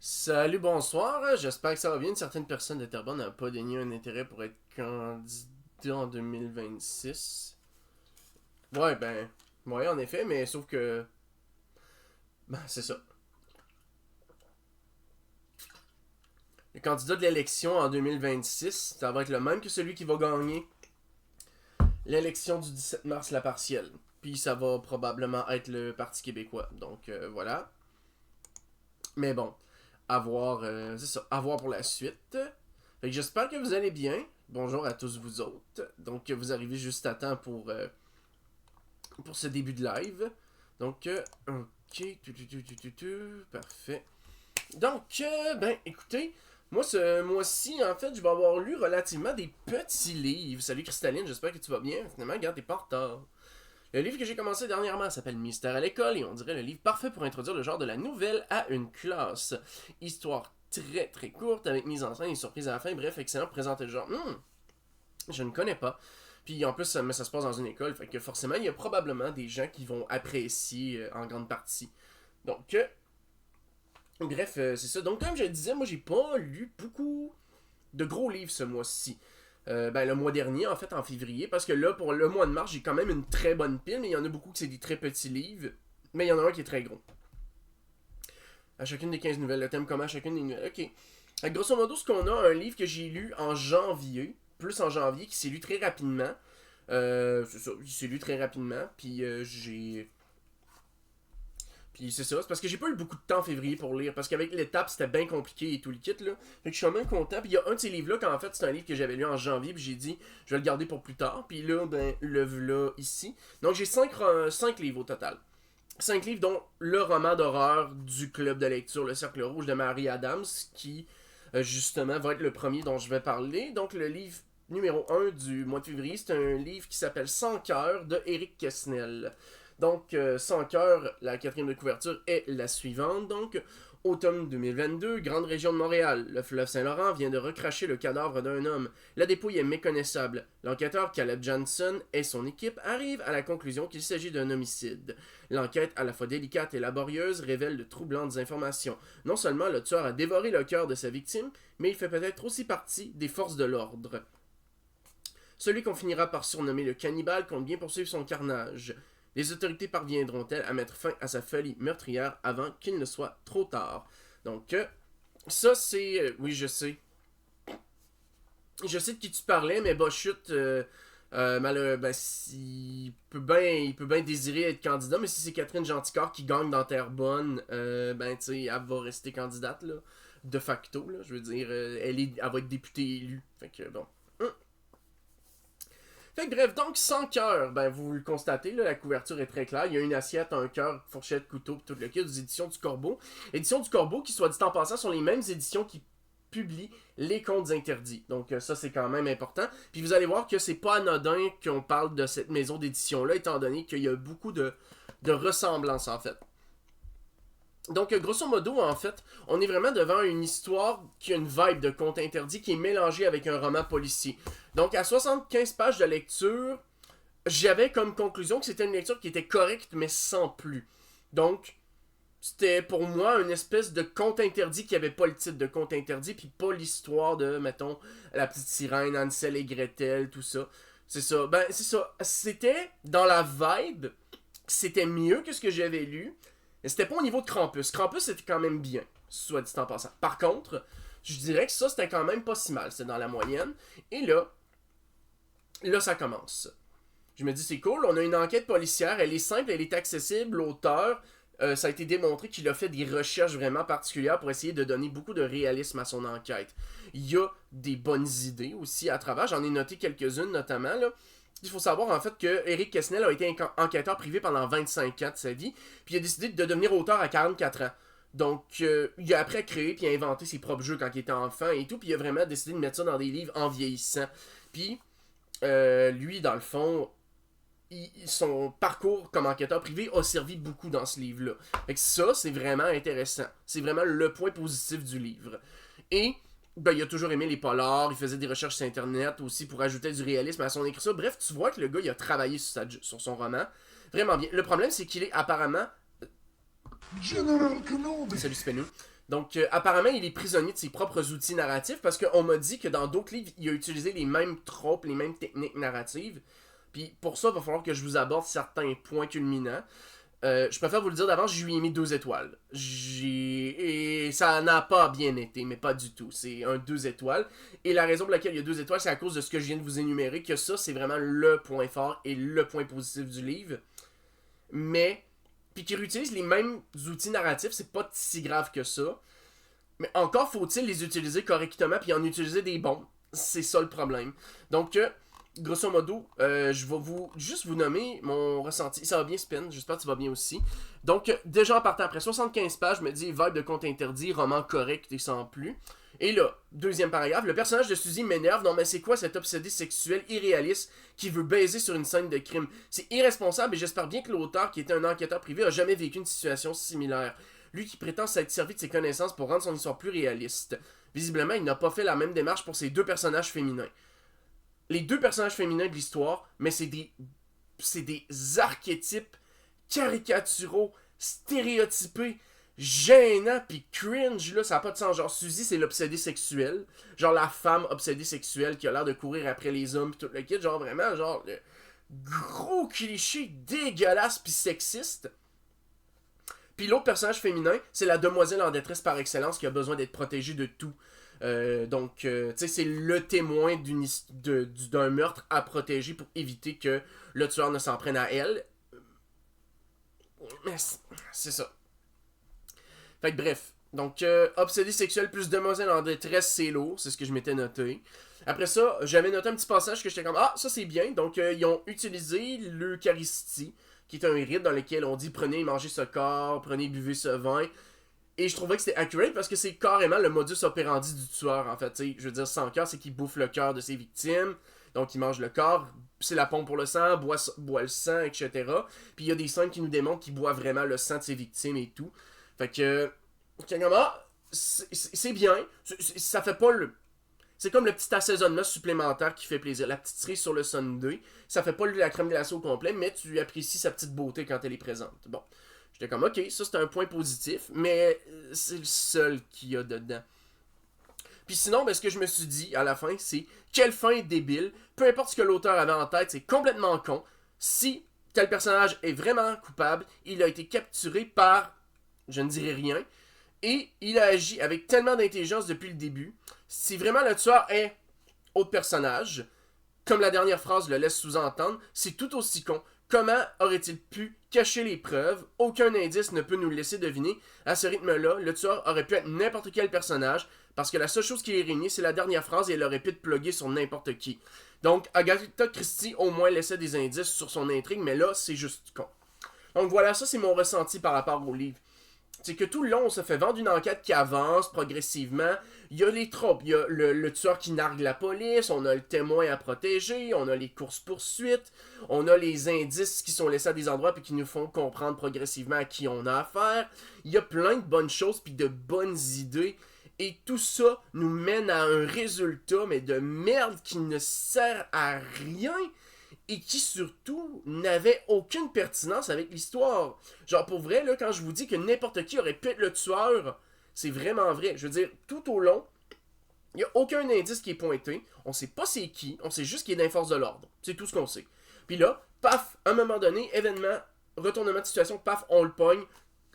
Salut, bonsoir. J'espère que ça va bien. Une certaine personne de Terrebonne n'a pas dénié un intérêt pour être candidat en 2026. Ouais, ouais, en effet, mais sauf que, c'est ça. Le candidat de l'élection en 2026, ça va être le même que celui qui va gagner l'élection du 17 mars, la partielle. Puis ça va probablement être le Parti québécois. Donc voilà. Mais bon, à voir, c'est ça, à voir pour la suite. Fait que j'espère que vous allez bien. Bonjour à tous vous autres. Donc vous arrivez juste à temps pour ce début de live. Donc, ok, parfait. Donc, écoutez, moi ce mois-ci, en fait, je vais avoir lu relativement des petits livres. Salut Cristaline, j'espère que tu vas bien. Finalement, regarde, t'es pas en retard. Le livre que j'ai commencé dernièrement s'appelle Mystère à l'école et on dirait le livre parfait pour introduire le genre de la nouvelle à une classe. Histoire très très courte avec mise en scène et surprise à la fin. Bref, excellent pour présenter le genre. Je ne connais pas. Puis en plus, ça se passe dans une école, fait que forcément, il y a probablement des gens qui vont apprécier en grande partie. Donc, bref, c'est ça. Donc, comme je le disais, moi, j'ai pas lu beaucoup de gros livres ce mois-ci. Le mois dernier, en fait, en février, parce que là, pour le mois de mars, j'ai quand même une très bonne pile, mais il y en a beaucoup qui c'est des très petits livres, mais il y en a un qui est très gros. À chacune des 15 nouvelles, le thème comment à chacune des nouvelles. Ok. Grosso modo, ce qu'on a, un livre que j'ai lu en janvier, plus en janvier, qui s'est lu très rapidement. C'est ça, il s'est lu très rapidement, puis j'ai... Puis c'est ça, c'est parce que j'ai pas eu beaucoup de temps en février pour lire, parce qu'avec l'étape, c'était bien compliqué et tout le kit, là. Fait que je suis quand même content. Puis il y a un de ces livres-là, qu'en fait, c'est un livre que j'avais lu en janvier, puis j'ai dit, je vais le garder pour plus tard. Puis là, le voilà ici. Donc j'ai 5 livres au total. 5 livres, dont le roman d'horreur du club de lecture, Le Cercle Rouge de Mary Adams, qui, justement, va être le premier dont je vais parler. Donc le livre numéro 1 du mois de février, c'est un livre qui s'appelle Sans cœur de Éric Quesnel. Donc, Sans cœur, la quatrième de couverture est la suivante. Donc, automne 2022, grande région de Montréal. Le fleuve Saint-Laurent vient de recracher le cadavre d'un homme. La dépouille est méconnaissable. L'enquêteur Caleb Johnson et son équipe arrivent à la conclusion qu'il s'agit d'un homicide. L'enquête, à la fois délicate et laborieuse, révèle de troublantes informations. Non seulement le tueur a dévoré le cœur de sa victime, mais il fait peut-être aussi partie des forces de l'ordre. Celui qu'on finira par surnommer le cannibale compte bien poursuivre son carnage. Les autorités parviendront-elles à mettre fin à sa folie meurtrière avant qu'il ne soit trop tard? Donc, ça c'est... oui, je sais. Je sais de qui tu parlais, mais bah chut, il peut bien désirer être candidat, mais si c'est Catherine Genticor qui gagne dans Terrebonne, tu sais, elle va rester candidate, là, de facto, là, je veux dire, elle va être députée élue. Fait que, bon. Fait que bref, donc sans cœur, vous le constatez, là, la couverture est très claire. Il y a une assiette, un cœur, fourchette, couteau, tout le kit des éditions du Corbeau. Éditions du Corbeau qui, soit dit en passant, sont les mêmes éditions qui publient les contes interdits. Donc ça, c'est quand même important. Puis vous allez voir que c'est pas anodin qu'on parle de cette maison d'édition-là, étant donné qu'il y a beaucoup de ressemblances, en fait. Donc, grosso modo, en fait, on est vraiment devant une histoire qui a une vibe de conte interdit qui est mélangée avec un roman policier. Donc, à 75 pages de lecture, j'avais comme conclusion que c'était une lecture qui était correcte, mais sans plus. Donc, c'était pour moi une espèce de conte interdit qui avait pas le titre de conte interdit, puis pas l'histoire de, mettons, la petite sirène, Hansel et Gretel, tout ça. C'est ça. C'est ça. C'était dans la vibe, c'était mieux que ce que j'avais lu. Mais c'était pas au niveau de Krampus. Krampus, c'était quand même bien, soit dit en passant. Par contre, je dirais que ça, c'était quand même pas si mal. C'était dans la moyenne. Et là, ça commence. Je me dis, c'est cool, on a une enquête policière, elle est simple, elle est accessible. L'auteur, ça a été démontré qu'il a fait des recherches vraiment particulières pour essayer de donner beaucoup de réalisme à son enquête. Il y a des bonnes idées aussi à travers. J'en ai noté quelques-unes, notamment, là. Il faut savoir en fait que Éric Quesnel a été enquêteur privé pendant 25 ans de sa vie, puis il a décidé de devenir auteur à 44 ans. Donc, il a après créé puis inventé ses propres jeux quand il était enfant et tout, puis il a vraiment décidé de mettre ça dans des livres en vieillissant. Puis, lui, dans le fond, son parcours comme enquêteur privé a servi beaucoup dans ce livre-là. Fait que ça, c'est vraiment intéressant. C'est vraiment le point positif du livre. Et il a toujours aimé les polars, il faisait des recherches sur Internet aussi pour ajouter du réalisme à son écriture. Bref, tu vois que le gars, il a travaillé sur son roman. Vraiment bien. Le problème, c'est qu'il est apparemment... General Kenobi. Salut Spenou. Donc, apparemment, il est prisonnier de ses propres outils narratifs parce qu'on m'a dit que dans d'autres livres, il a utilisé les mêmes tropes, les mêmes techniques narratives. Puis pour ça, il va falloir que je vous aborde certains points culminants. Je préfère vous le dire d'avance, je lui ai mis 2 étoiles. Et ça n'a pas bien été, mais pas du tout. C'est un 2 étoiles. Et la raison pour laquelle il y a 2 étoiles, c'est à cause de ce que je viens de vous énumérer, que ça, c'est vraiment le point fort et le point positif du livre. Mais, puis qu'il réutilise les mêmes outils narratifs, c'est pas si grave que ça. Mais encore faut-il les utiliser correctement, puis en utiliser des bons. C'est ça le problème. Donc, grosso modo, je vais juste vous nommer mon ressenti. Ça va bien, Spin, j'espère que tu vas bien aussi. Donc, déjà en partant après 75 pages, je me dis vibe de conte interdit, roman correct et sans plus. Et là, deuxième paragraphe, le personnage de Suzy m'énerve. Non mais c'est quoi cet obsédé sexuel irréaliste qui veut baiser sur une scène de crime? C'est irresponsable et j'espère bien que l'auteur, qui était un enquêteur privé, a jamais vécu une situation similaire. Lui qui prétend s'être servi de ses connaissances pour rendre son histoire plus réaliste. Visiblement, il n'a pas fait la même démarche pour ses 2 personnages féminins. Les 2 personnages féminins de l'histoire, mais c'est des archétypes caricaturaux, stéréotypés, gênants, pis cringe, là, ça n'a pas de sens. Genre, Suzy, c'est l'obsédé sexuel. Genre, la femme obsédée sexuelle qui a l'air de courir après les hommes pis tout le kit. Genre, vraiment, genre, le gros cliché dégueulasse pis sexiste. Puis l'autre personnage féminin, c'est la demoiselle en détresse par excellence qui a besoin d'être protégée de tout. Donc, tu sais, c'est le témoin d'un meurtre à protéger pour éviter que le tueur ne s'en prenne à elle. Mais c'est ça. Fait que bref. Donc, obsédé sexuel plus demoiselle en détresse, c'est lourd. C'est ce que je m'étais noté. Après ça, j'avais noté un petit passage que j'étais comme, ah, ça c'est bien. Donc, ils ont utilisé l'Eucharistie, qui est un rite dans lequel on dit prenez et mangez ce corps, prenez et buvez ce vin. Et je trouvais que c'était accurate parce que c'est carrément le modus operandi du tueur, en fait. T'sais, je veux dire, sans cœur, c'est qu'il bouffe le cœur de ses victimes. Donc, il mange le corps, c'est la pompe pour le sang, boit le sang, etc. Puis il y a des scènes qui nous démontrent qu'il boit vraiment le sang de ses victimes et tout. Fait que, c'est bien. Ça fait pas le... C'est comme le petit assaisonnement supplémentaire qui fait plaisir. La petite cerise sur le sundae, ça fait pas la crème glacée au complet, mais tu apprécies sa petite beauté quand elle est présente. Bon, j'étais comme, ok, ça c'est un point positif, mais c'est le seul qu'il y a dedans. Puis sinon, ben, ce que je me suis dit à la fin, c'est quelle fin débile. Peu importe ce que l'auteur avait en tête, c'est complètement con. Si tel personnage est vraiment coupable, il a été capturé par, je ne dirai rien, et il a agi avec tellement d'intelligence depuis le début. Si vraiment le tueur est autre personnage, comme la dernière phrase le laisse sous-entendre, c'est tout aussi con. Comment aurait-il pu cacher les preuves? Aucun indice ne peut nous le laisser deviner. À ce rythme-là, le tueur aurait pu être n'importe quel personnage, parce que la seule chose qui est réunie, c'est la dernière phrase et elle aurait pu te plugger sur n'importe qui. Donc, Agatha Christie au moins laissait des indices sur son intrigue, mais là, c'est juste con. Donc voilà, ça c'est mon ressenti par rapport au livre. C'est que tout le long, on se fait vendre une enquête qui avance progressivement. Il y a les tropes. Il y a le tueur qui nargue la police, on a le témoin à protéger, on a les courses-poursuites, on a les indices qui sont laissés à des endroits et qui nous font comprendre progressivement à qui on a affaire. Il y a plein de bonnes choses puis de bonnes idées. Et tout ça nous mène à un résultat, mais de merde qui ne sert à rien. Et qui surtout n'avait aucune pertinence avec l'histoire. Genre pour vrai, là, quand je vous dis que n'importe qui aurait pu être le tueur, c'est vraiment vrai. Je veux dire, tout au long, il n'y a aucun indice qui est pointé. On sait pas c'est qui, on sait juste qu'il est d'un force de l'ordre. C'est tout ce qu'on sait. Puis là, paf, à un moment donné, événement, retournement de situation, paf, on le pogne,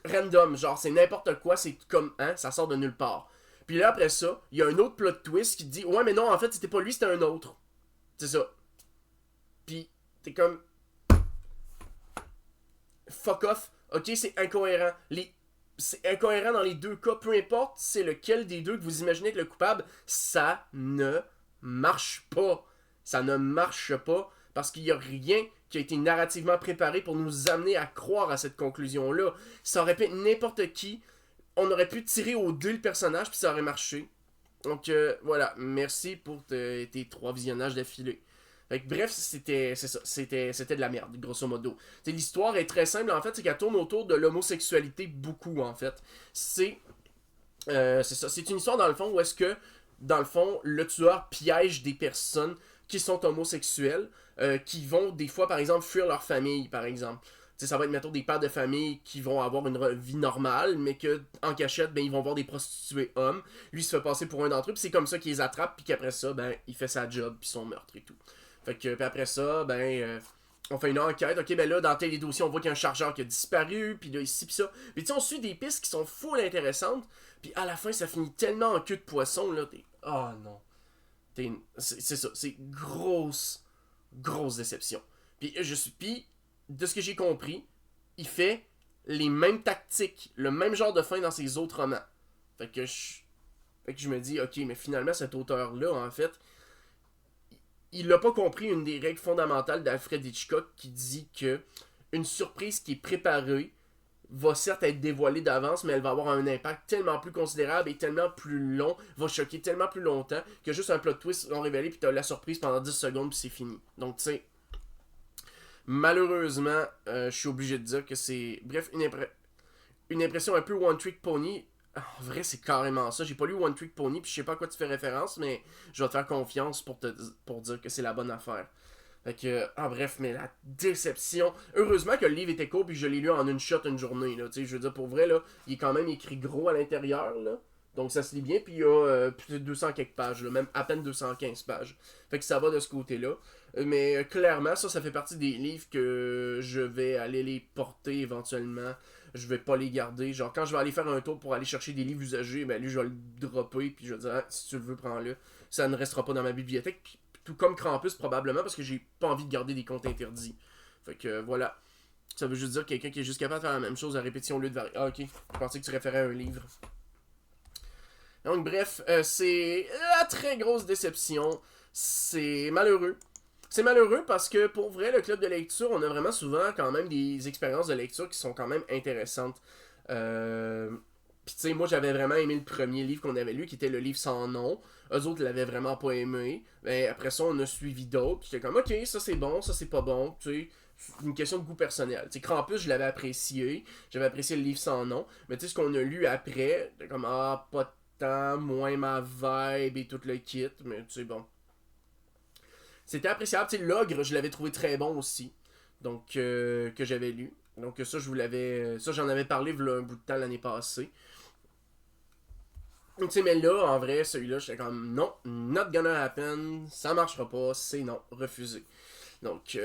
random. Genre c'est n'importe quoi, c'est comme, hein, ça sort de nulle part. Puis là après ça, il y a un autre plot twist qui te dit, ouais mais non, en fait c'était pas lui, c'était un autre. C'est ça. Pis t'es comme fuck off, ok, c'est incohérent. C'est incohérent dans les deux cas, peu importe c'est lequel des deux que vous imaginez être le coupable, ça ne marche pas. Ça ne marche pas parce qu'il n'y a rien qui a été narrativement préparé pour nous amener à croire à cette conclusion-là. Ça aurait pu être n'importe qui, on aurait pu tirer au dé le personnage puis ça aurait marché. Donc voilà, merci pour tes 3 visionnages d'affilée. Fait que, bref, c'était de la merde, grosso modo. T'sais, l'histoire est très simple, en fait, c'est qu'elle tourne autour de l'homosexualité beaucoup, en fait. C'est ça, c'est une histoire, dans le fond, où est-ce que, dans le fond, le tueur piège des personnes qui sont homosexuelles, qui vont, des fois, par exemple, fuir leur famille, par exemple. sais, ça va être, mettons, des pères de famille qui vont avoir une vie normale, mais que en cachette, ben, ils vont voir des prostituées hommes. Lui, il se fait passer pour un d'entre eux, puis c'est comme ça qu'il les attrape, puis qu'après ça, ben, il fait sa job, puis son meurtre et tout. Fait que, puis après ça, ben, on fait une enquête. Ok, ben là, dans tel dossier, on voit qu'il y a un chargeur qui a disparu, puis là, ici, puis ça. Puis tu sais, on suit des pistes qui sont full intéressantes, puis à la fin, ça finit tellement en queue de poisson, là, t'es... Oh non. C'est ça, c'est grosse déception. Puis, de ce que j'ai compris, il fait les mêmes tactiques, le même genre de fin dans ses autres romans. Fait que je me dis, ok, mais finalement, cet auteur-là, en fait, il n'a pas compris une des règles fondamentales d'Alfred Hitchcock qui dit que une surprise qui est préparée va certes être dévoilée d'avance, mais elle va avoir un impact tellement plus considérable et tellement plus long, va choquer tellement plus longtemps que juste un plot twist l'ont révélé puis t'as la surprise pendant 10 secondes puis c'est fini. Donc tu sais, malheureusement, je suis obligé de dire que c'est, bref, une impression un peu One Trick Pony. En vrai, c'est carrément ça. J'ai pas lu One Trick Pony, puis je sais pas à quoi tu fais référence, mais je vais te faire confiance pour dire que c'est la bonne affaire. Fait que, bref, mais la déception. Heureusement que le livre était court, puis je l'ai lu en une shot une journée, là. Tu sais, je veux dire, pour vrai, là, il est quand même écrit gros à l'intérieur, là. Donc ça se lit bien, puis il y a plus de 200 quelques pages, là, même à peine 215 pages. Fait que ça va de ce côté-là. Mais clairement, ça fait partie des livres que je vais aller les porter éventuellement. Je vais pas les garder. Genre, quand je vais aller faire un tour pour aller chercher des livres usagés, ben lui, je vais le dropper, puis je vais dire, ah, si tu le veux, prends-le. Ça ne restera pas dans ma bibliothèque. Puis, tout comme Krampus, probablement, parce que j'ai pas envie de garder des comptes interdits. Fait que voilà. Ça veut juste dire quelqu'un qui est juste capable de faire la même chose à répétition au lieu de varier. Ah, ok. Je pensais que tu référais à un livre. Donc, bref, c'est la très grosse déception. C'est malheureux. C'est malheureux parce que pour vrai, le club de lecture, on a vraiment souvent quand même des expériences de lecture qui sont quand même intéressantes. Puis tu sais, moi j'avais vraiment aimé le premier livre qu'on avait lu, qui était le livre sans nom. Eux autres l'avaient vraiment pas aimé. Ben, après ça, on a suivi d'autres. Puis j'étais comme, ok, ça c'est bon, ça c'est pas bon. Tu sais, c'est une question de goût personnel. Tu sais, Krampus, je l'avais apprécié. J'avais apprécié le livre sans nom. Mais tu sais, ce qu'on a lu après, j'étais comme, pas de temps, moins ma vibe et tout le kit. Mais tu sais, bon. C'était appréciable. Tu sais, l'ogre, je l'avais trouvé très bon aussi. Donc, que j'avais lu. Donc, ça, je vous l'avais. Ça, j'en avais parlé un bout de temps l'année passée. Donc, tu sais, mais là, en vrai, celui-là, j'étais comme non, not gonna happen. Ça marchera pas. C'est non, refusé. Donc,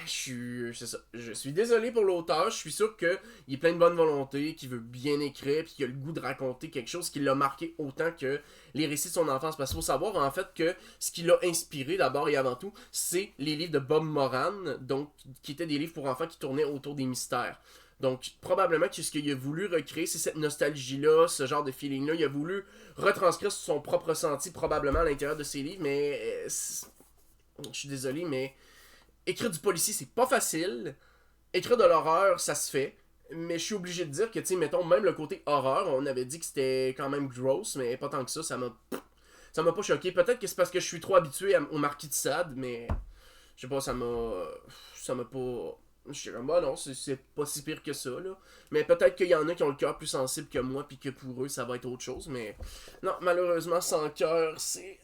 c'est ça. Je suis désolé pour l'auteur. Je suis sûr qu'il est plein de bonne volonté, qu'il veut bien écrire, puis qu'il a le goût de raconter quelque chose qui l'a marqué autant que les récits de son enfance. Parce qu'il faut savoir, en fait, que ce qui l'a inspiré, d'abord et avant tout, c'est les livres de Bob Moran, donc, qui étaient des livres pour enfants qui tournaient autour des mystères. Donc, probablement que ce qu'il a voulu recréer, c'est cette nostalgie-là, ce genre de feeling-là. Il a voulu retranscrire son propre ressenti, probablement, à l'intérieur de ses livres, mais... je suis désolé, mais... Écrire du policier, c'est pas facile. Écrire de l'horreur, ça se fait. Mais je suis obligé de dire que, tu sais, mettons, même le côté horreur, on avait dit que c'était quand même gross, mais pas tant que ça m'a pas choqué. Peut-être que c'est parce que je suis trop habitué au Marquis de Sade, mais je sais pas, ça m'a pas... Je suis comme, bah non, c'est pas si pire que ça, là. Mais peut-être qu'il y en a qui ont le cœur plus sensible que moi, puis que pour eux, ça va être autre chose, mais... Non, malheureusement, sans cœur, c'est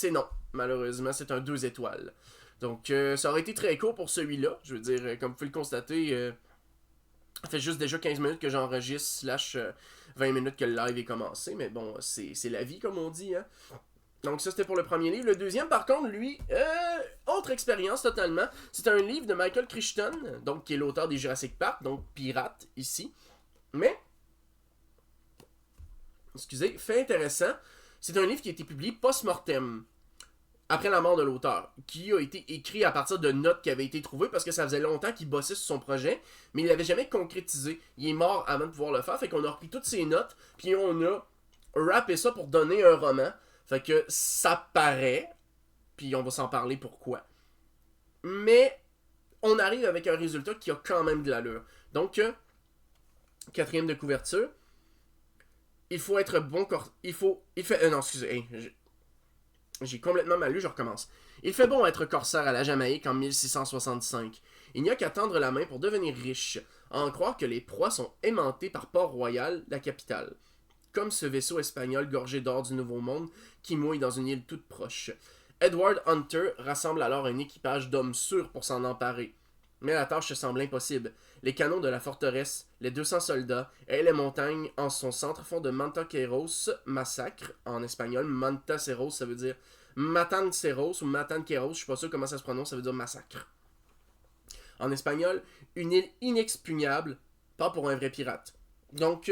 non. Malheureusement, c'est un 2 étoiles. Donc, ça aurait été très court pour celui-là. Je veux dire, comme vous pouvez le constater, ça fait juste déjà 15 minutes que j'enregistre, / 20 minutes que le live est commencé. Mais bon, c'est la vie, comme on dit, hein. Donc, ça, c'était pour le premier livre. Le deuxième, par contre, lui, autre expérience totalement. C'est un livre de Michael Crichton, donc qui est l'auteur des Jurassic Park, donc pirate, ici. Mais, excusez, fait intéressant, c'est un livre qui a été publié post-mortem, après la mort de l'auteur, qui a été écrit à partir de notes qui avaient été trouvées parce que ça faisait longtemps qu'il bossait sur son projet, mais il l'avait jamais concrétisé. Il est mort avant de pouvoir le faire, fait qu'on a repris toutes ses notes, puis on a rappé ça pour donner un roman. Fait que ça paraît, puis on va s'en parler pourquoi. Mais on arrive avec un résultat qui a quand même de l'allure. Donc, quatrième de couverture, il faut être bon... non, excusez, j'ai complètement mal lu, je recommence. Il fait bon être corsaire à la Jamaïque en 1665. Il n'y a qu'à tendre la main pour devenir riche, à en croire que les proies sont aimantées par Port-Royal, la capitale. Comme ce vaisseau espagnol gorgé d'or du Nouveau Monde qui mouille dans une île toute proche. Edward Hunter rassemble alors un équipage d'hommes sûrs pour s'en emparer. Mais la tâche se semble impossible. Les canons de la forteresse, les 200 soldats et les montagnes en son centre font de Mantaqueros massacre, en espagnol. Mantaceros, ça veut dire Matanceros ou Matanqueros, je suis pas sûr comment ça se prononce, ça veut dire massacre. En espagnol, une île inexpugnable, pas pour un vrai pirate. Donc,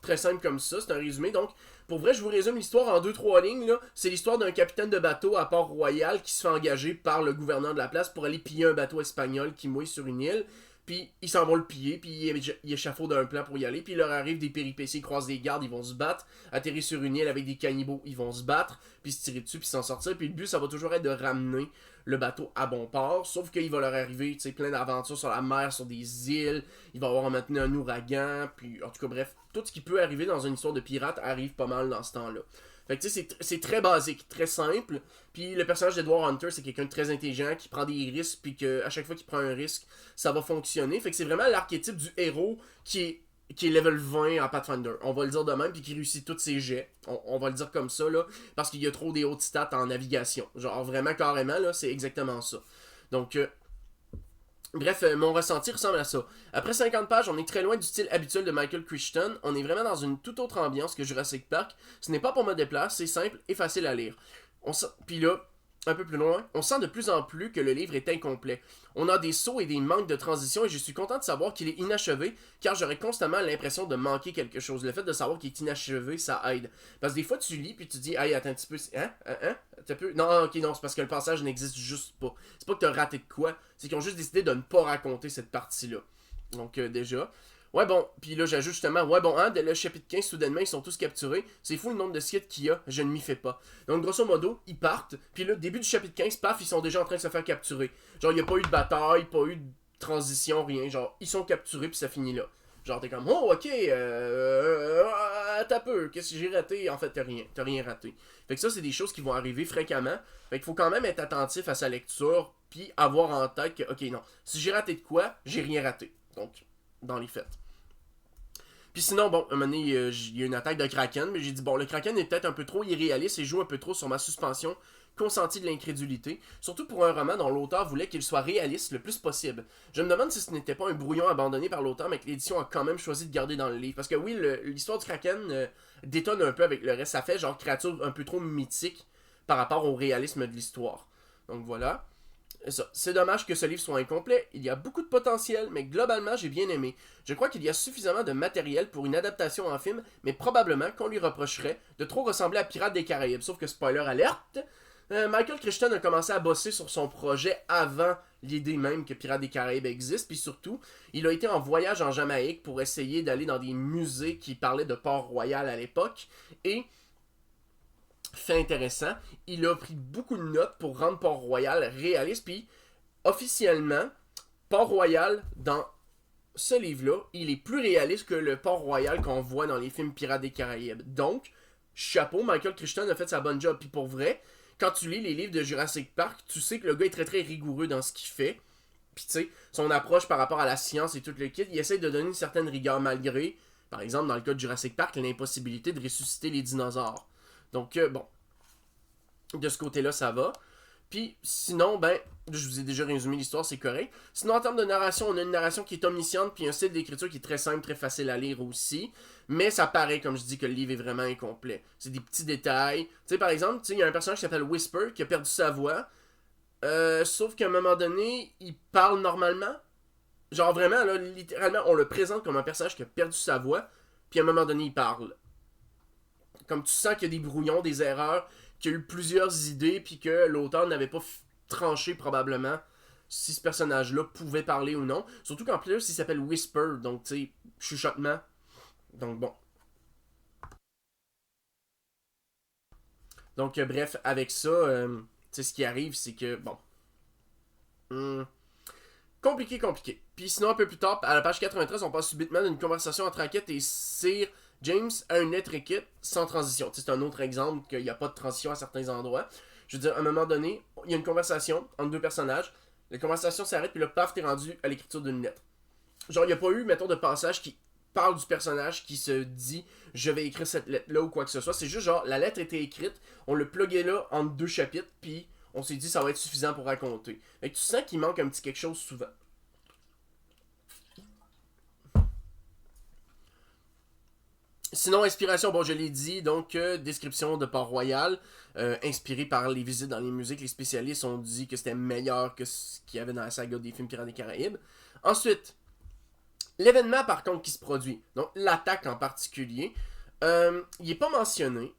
très simple comme ça, c'est un résumé. Donc, pour vrai, je vous résume l'histoire en 2-3 lignes. Là. C'est l'histoire d'un capitaine de bateau à Port-Royal qui se fait engager par le gouverneur de la place pour aller piller un bateau espagnol qui mouille sur une île. Puis ils s'en vont le piller, puis il échafaude un plan pour y aller. Puis il leur arrive des péripéties, ils croisent des gardes, ils vont se battre. Atterrir sur une île avec des cannibaux, ils vont se battre, puis se tirer dessus, puis s'en sortir. Puis le but, ça va toujours être de ramener le bateau à bon port. Sauf qu'il va leur arriver plein d'aventures sur la mer, sur des îles. Il va y avoir maintenant un ouragan. Puis en tout cas, bref, tout ce qui peut arriver dans une histoire de pirate arrive pas mal dans ce temps-là. Fait que tu sais, c'est très basique, très simple. Puis le personnage d'Edward Hunter, c'est quelqu'un de très intelligent qui prend des risques, puis qu'à chaque fois qu'il prend un risque, ça va fonctionner. Fait que c'est vraiment l'archétype du héros qui est level 20 en Pathfinder. On va le dire de même, puis qui réussit tous ses jets. On va le dire comme ça, là, parce qu'il y a trop des hautes stats en navigation. Genre vraiment carrément, là, c'est exactement ça. Donc, bref, mon ressenti ressemble à ça. Après 50 pages, on est très loin du style habituel de Michael Crichton. On est vraiment dans une toute autre ambiance que Jurassic Park. Ce n'est pas pour me déplacer, c'est simple et facile à lire. Puis là, un peu plus loin, on sent de plus en plus que le livre est incomplet. On a des sauts et des manques de transition et je suis content de savoir qu'il est inachevé car j'aurais constamment l'impression de manquer quelque chose. Le fait de savoir qu'il est inachevé, ça aide. Parce que des fois, tu lis puis tu dis, hey, attends un petit peu, T'as peu... Non, ok, non, c'est parce que le passage n'existe juste pas. C'est pas que t'as raté de quoi, c'est qu'ils ont juste décidé de ne pas raconter cette partie-là. Donc, déjà. Ouais, bon, puis là, j'ajoute justement, ouais, bon, dès le chapitre 15, soudainement, ils sont tous capturés. C'est fou le nombre de skits qu'il y a, je ne m'y fais pas. Donc, grosso modo, ils partent, puis là, début du chapitre 15, paf, ils sont déjà en train de se faire capturer. Genre, il n'y a pas eu de bataille, pas eu de transition, rien. Genre, ils sont capturés, puis ça finit là. Genre, t'es comme, oh, ok, t'as peu, qu'est-ce que j'ai raté? En fait, t'as rien raté. Fait que ça, c'est des choses qui vont arriver fréquemment. Fait qu'il faut quand même être attentif à sa lecture, puis avoir en tête que, ok, non, si j'ai raté de quoi, j'ai rien raté. Donc, dans les faits. Puis sinon, bon, un moment donné, il y a une attaque de Kraken, mais j'ai dit, bon, le Kraken est peut-être un peu trop irréaliste et joue un peu trop sur ma suspension consentie de l'incrédulité, surtout pour un roman dont l'auteur voulait qu'il soit réaliste le plus possible. Je me demande si ce n'était pas un brouillon abandonné par l'auteur, mais que l'édition a quand même choisi de garder dans le livre. Parce que oui, l'histoire du Kraken détonne un peu avec le reste. Ça fait genre créature un peu trop mythique par rapport au réalisme de l'histoire. Donc voilà. C'est dommage que ce livre soit incomplet, il y a beaucoup de potentiel, mais globalement j'ai bien aimé. Je crois qu'il y a suffisamment de matériel pour une adaptation en film, mais probablement qu'on lui reprocherait de trop ressembler à Pirates des Caraïbes. Sauf que spoiler alerte, Michael Crichton a commencé à bosser sur son projet avant l'idée même que Pirates des Caraïbes existe, puis surtout, il a été en voyage en Jamaïque pour essayer d'aller dans des musées qui parlaient de Port-Royal à l'époque, et fait intéressant, il a pris beaucoup de notes pour rendre Port-Royal réaliste, puis officiellement, Port-Royal, dans ce livre-là, il est plus réaliste que le Port-Royal qu'on voit dans les films Pirates des Caraïbes. Donc, chapeau, Michael Crichton a fait sa bonne job, puis pour vrai, quand tu lis les livres de Jurassic Park, tu sais que le gars est très très rigoureux dans ce qu'il fait, puis tu sais, son approche par rapport à la science et tout le kit, il essaie de donner une certaine rigueur malgré, par exemple, dans le cas de Jurassic Park, l'impossibilité de ressusciter les dinosaures. Donc, bon, de ce côté-là, ça va. Puis, sinon, ben, je vous ai déjà résumé l'histoire, c'est correct. Sinon, en termes de narration, on a une narration qui est omnisciente, puis un style d'écriture qui est très simple, très facile à lire aussi. Mais ça paraît, comme je dis, que le livre est vraiment incomplet. C'est des petits détails. Tu sais, par exemple, il y a un personnage qui s'appelle Whisper, qui a perdu sa voix. Sauf qu'à un moment donné, il parle normalement. Genre vraiment, là, littéralement, on le présente comme un personnage qui a perdu sa voix, puis à un moment donné, il parle. Comme tu sens qu'il y a des brouillons, des erreurs, qu'il y a eu plusieurs idées, puis que l'auteur n'avait pas tranché probablement si ce personnage-là pouvait parler ou non. Surtout qu'en plus, il s'appelle Whisper, donc tu sais, chuchotement. Donc bon. Donc bref, avec ça, tu sais, ce qui arrive, c'est que, bon. Compliqué. Puis sinon, un peu plus tard, à la page 93, on passe subitement d'une conversation entre Hackett et Sir James à un être équipe sans transition. C'est un autre exemple qu'il n'y a pas de transition à certains endroits. Je veux dire, à un moment donné, il y a une conversation entre deux personnages. La conversation s'arrête, puis là, paf, t'es rendu à l'écriture d'une lettre. Genre, il n'y a pas eu, mettons, de passage qui parle du personnage qui se dit je vais écrire cette lettre-là ou quoi que ce soit. C'est juste genre, la lettre était écrite, on le pluguait là entre deux chapitres, puis on s'est dit ça va être suffisant pour raconter. Fait que tu sens qu'il manque un petit quelque chose souvent. Sinon, inspiration, bon, je l'ai dit, donc, description de Port-Royal, inspiré par les visites dans les musiques. Les spécialistes ont dit que c'était meilleur que ce qu'il y avait dans la saga des films Pirates des Caraïbes. Ensuite, l'événement, par contre, qui se produit, donc l'attaque en particulier, il n'est pas mentionné.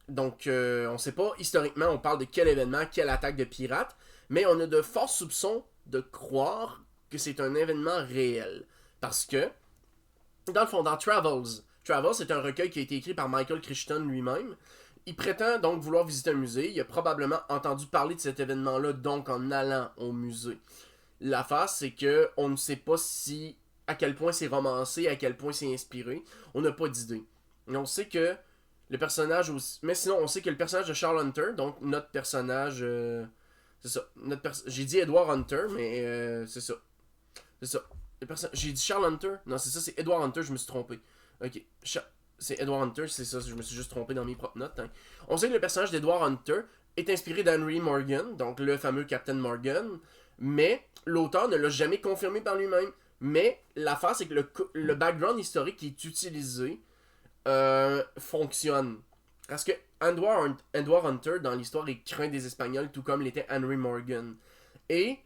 Donc, on ne sait pas, historiquement, on parle de quel événement, quelle attaque de pirates, mais on a de forts soupçons de croire que c'est un événement réel. Parce que, dans le fond, dans Travels, Travels, c'est un recueil qui a été écrit par Michael Crichton lui-même. Il prétend donc vouloir visiter un musée. Il a probablement entendu parler de cet événement-là, donc en allant au musée. L'affaire, c'est que on ne sait pas si à quel point c'est romancé, à quel point c'est inspiré. On n'a pas d'idée. Mais on sait que le personnage aussi. Mais sinon, on sait que le personnage de Charles Hunter, donc notre personnage. C'est ça. J'ai dit Edward Hunter, mais c'est ça. C'est ça. J'ai dit Charles Hunter. Non, c'est ça, c'est Edward Hunter, je me suis trompé. Ok. C'est Edward Hunter, c'est ça, je me suis juste trompé dans mes propres notes. Hein. On sait que le personnage d'Edward Hunter est inspiré d'Henry Morgan, donc le fameux Captain Morgan, mais l'auteur ne l'a jamais confirmé par lui-même. Mais l'affaire, c'est que le background historique qui est utilisé fonctionne. Parce que Edward Hunter, dans l'histoire, est craint des Espagnols, tout comme l'était Henry Morgan. Et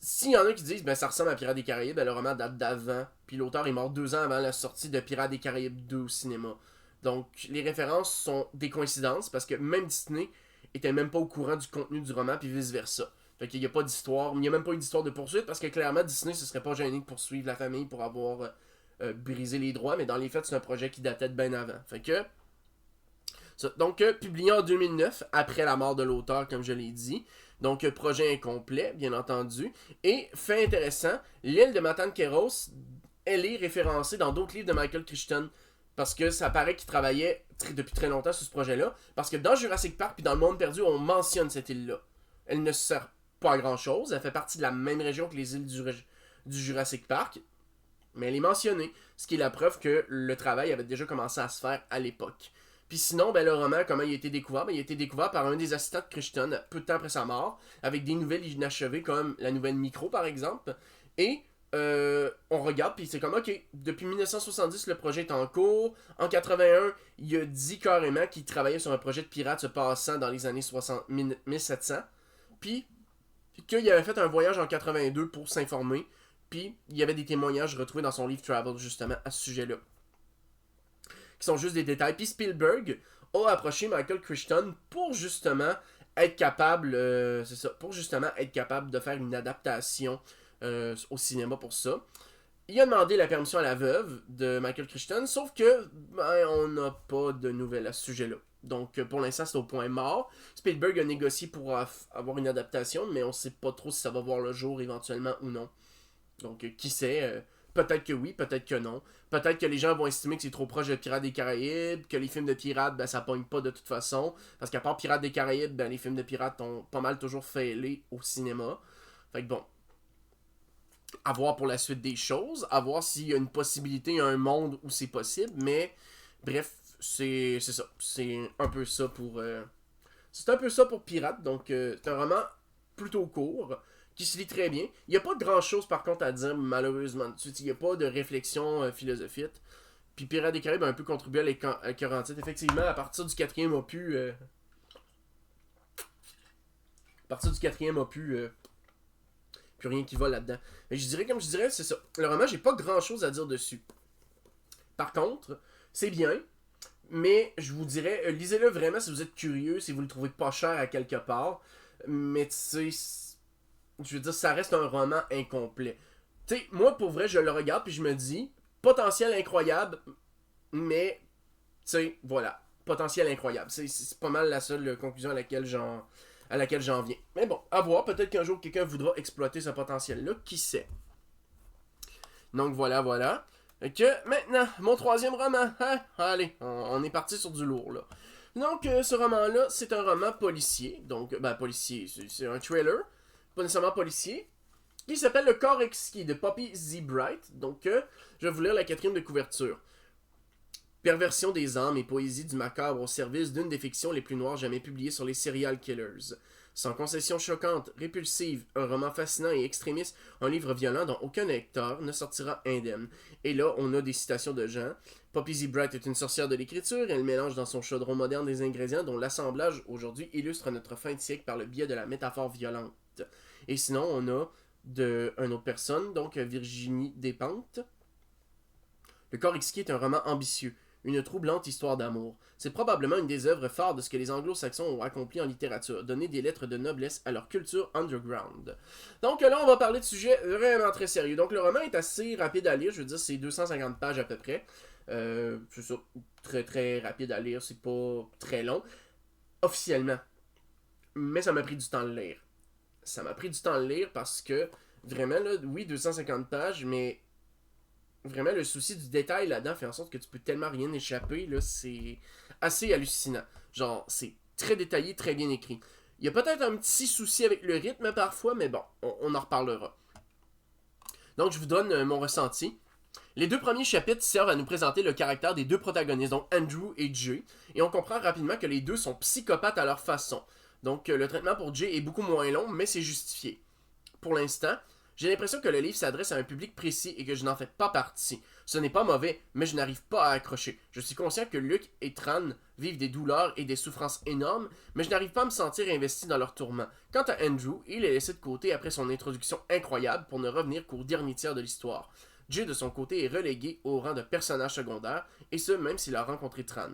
s'il y en a qui disent ben ça ressemble à Pirates des Caraïbes, ben, le roman date d'avant, puis l'auteur est mort 2 ans avant la sortie de Pirates des Caraïbes 2 au cinéma. Donc les références sont des coïncidences, parce que même Disney était même pas au courant du contenu du roman, puis vice versa. Fait qu'il n'y a pas d'histoire, il n'y a même pas eu d'histoire de poursuite, parce que clairement Disney se serait pas gêné de poursuivre la famille pour avoir brisé les droits, mais dans les faits c'est un projet qui datait de bien avant. Fait que donc, publié en 2009, après la mort de l'auteur, comme je l'ai dit. Donc, projet incomplet, bien entendu. Et, fait intéressant, l'île de Matanqueros, elle est référencée dans d'autres livres de Michael Crichton. Parce que ça paraît qu'il travaillait depuis très longtemps sur ce projet-là. Parce que dans Jurassic Park puis dans Le Monde Perdu, on mentionne cette île-là. Elle ne sert pas à grand-chose. Elle fait partie de la même région que les îles du Jurassic Park. Mais elle est mentionnée. Ce qui est la preuve que le travail avait déjà commencé à se faire à l'époque. Puis sinon, ben, le roman, comment il a été découvert? Ben, il a été découvert par un des assistants de Crichton, peu de temps après sa mort, avec des nouvelles inachevées, comme la nouvelle Micro, par exemple. Et on regarde, puis c'est comme, ok, depuis 1970, le projet est en cours. En 81, il a dit carrément qu'il travaillait sur un projet de pirate se passant dans les années 1700. Puis qu'il avait fait un voyage en 82 pour s'informer. Puis il y avait des témoignages retrouvés dans son livre Travel, justement, à ce sujet-là, qui sont juste des détails. Puis Spielberg a approché Michael Crichton pour justement être capable, c'est ça, pour justement être capable de faire une adaptation au cinéma pour ça. Il a demandé la permission à la veuve de Michael Crichton, sauf que ben, on n'a pas de nouvelles à ce sujet-là. Donc pour l'instant c'est au point mort. Spielberg a négocié pour avoir une adaptation, mais on ne sait pas trop si ça va voir le jour éventuellement ou non. Donc qui sait, peut-être que oui, peut-être que non. Peut-être que les gens vont estimer que c'est trop proche de Pirates des Caraïbes, que les films de pirates, ben ça pogne pas de toute façon. Parce qu'à part Pirates des Caraïbes, ben les films de pirates ont pas mal toujours failé au cinéma. Fait que bon, à voir pour la suite des choses, à voir s'il y a une possibilité, un monde où c'est possible, mais bref, c'est ça. C'est un peu ça pour... c'est un peu ça pour Pirates, donc c'est un roman plutôt court, qui se lit très bien. Il n'y a pas grand chose par contre à dire malheureusement. Il n'y a pas de réflexion philosophique. Puis Pirates des Caraïbes a un peu contribué à l'écœurant titre. Effectivement, à partir du quatrième opus... à partir du quatrième opus... plus rien qui va là-dedans. Mais je dirais, comme je dirais, c'est ça. Le roman, j'ai pas grand chose à dire dessus. Par contre, c'est bien, mais je vous dirais, lisez-le vraiment si vous êtes curieux, si vous le trouvez pas cher à quelque part. Mais tu sais, je veux dire, ça reste un roman incomplet. Tu sais, moi, pour vrai, je le regarde puis je me dis, potentiel incroyable, mais, tu sais, voilà, potentiel incroyable. C'est pas mal la seule conclusion à laquelle j'en viens. Mais bon, à voir, peut-être qu'un jour quelqu'un voudra exploiter ce potentiel-là, qui sait. Donc voilà, voilà. Et que maintenant, mon troisième roman. Hein? Allez, on est parti sur du lourd là. Donc ce roman-là, c'est un roman policier. Donc, ben policier, c'est un thriller, pas nécessairement policier, qui s'appelle Le Corps Exquis de Poppy Z. Bright. Donc, je vais vous lire la quatrième de couverture. Perversion des âmes et poésie du macabre au service d'une des fictions les plus noires jamais publiées sur les serial killers. Sans concession choquante, répulsive, un roman fascinant et extrémiste, un livre violent dont aucun lecteur ne sortira indemne. Et là, on a des citations de gens. Poppy Z. Brite est une sorcière de l'écriture, elle mélange dans son chaudron moderne des ingrédients dont l'assemblage aujourd'hui illustre notre fin de siècle par le biais de la métaphore violente. Et sinon, on a une autre personne, donc Virginie Despentes. Le corps exquis est un roman ambitieux, une troublante histoire d'amour. C'est probablement une des œuvres phares de ce que les anglo-saxons ont accompli en littérature, donner des lettres de noblesse à leur culture underground. Donc là, on va parler de sujets vraiment très sérieux. Donc le roman est assez rapide à lire, je veux dire, c'est 250 pages à peu près. C'est ça, très très rapide à lire, c'est pas très long, officiellement. Mais ça m'a pris du temps de lire. Ça m'a pris du temps de lire parce que, vraiment, là, oui, 250 pages, mais vraiment, le souci du détail là-dedans fait en sorte que tu peux tellement rien échapper, là, c'est assez hallucinant. Genre, c'est très détaillé, très bien écrit. Il y a peut-être un petit souci avec le rythme parfois, mais bon, on en reparlera. Donc, je vous donne mon ressenti. Les 2 premiers chapitres servent à nous présenter le caractère des 2 protagonistes, donc Andrew et Jay, et on comprend rapidement que les 2 sont psychopathes à leur façon. Donc, le traitement pour Jay est beaucoup moins long, mais c'est justifié. Pour l'instant, j'ai l'impression que le livre s'adresse à un public précis et que je n'en fais pas partie. Ce n'est pas mauvais, mais je n'arrive pas à accrocher. Je suis conscient que Luke et Tran vivent des douleurs et des souffrances énormes, mais je n'arrive pas à me sentir investi dans leur tourment. Quant à Andrew, il est laissé de côté après son introduction incroyable pour ne revenir qu'au dernier tiers de l'histoire. Jay, de son côté, est relégué au rang de personnage secondaire, et ce, même s'il a rencontré Tran.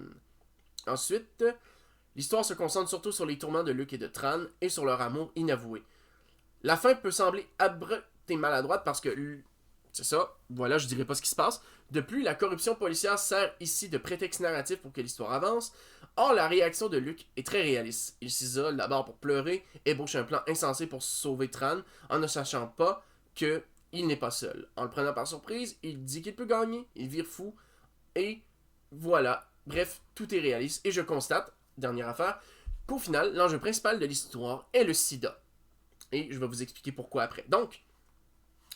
Ensuite, l'histoire se concentre surtout sur les tourments de Luke et de Tran, et sur leur amour inavoué. La fin peut sembler abrupte et maladroite parce que, c'est ça, voilà, je dirais pas ce qui se passe. De plus, la corruption policière sert ici de prétexte narratif pour que l'histoire avance. Or, la réaction de Luke est très réaliste. Il s'isole d'abord pour pleurer, ébauche un plan insensé pour sauver Tran, en ne sachant pas que il n'est pas seul. En le prenant par surprise, il dit qu'il peut gagner, il vire fou, et voilà. Bref, tout est réaliste, et je constate, dernière affaire, qu'au final, l'enjeu principal de l'histoire est le sida. Et je vais vous expliquer pourquoi après. Donc,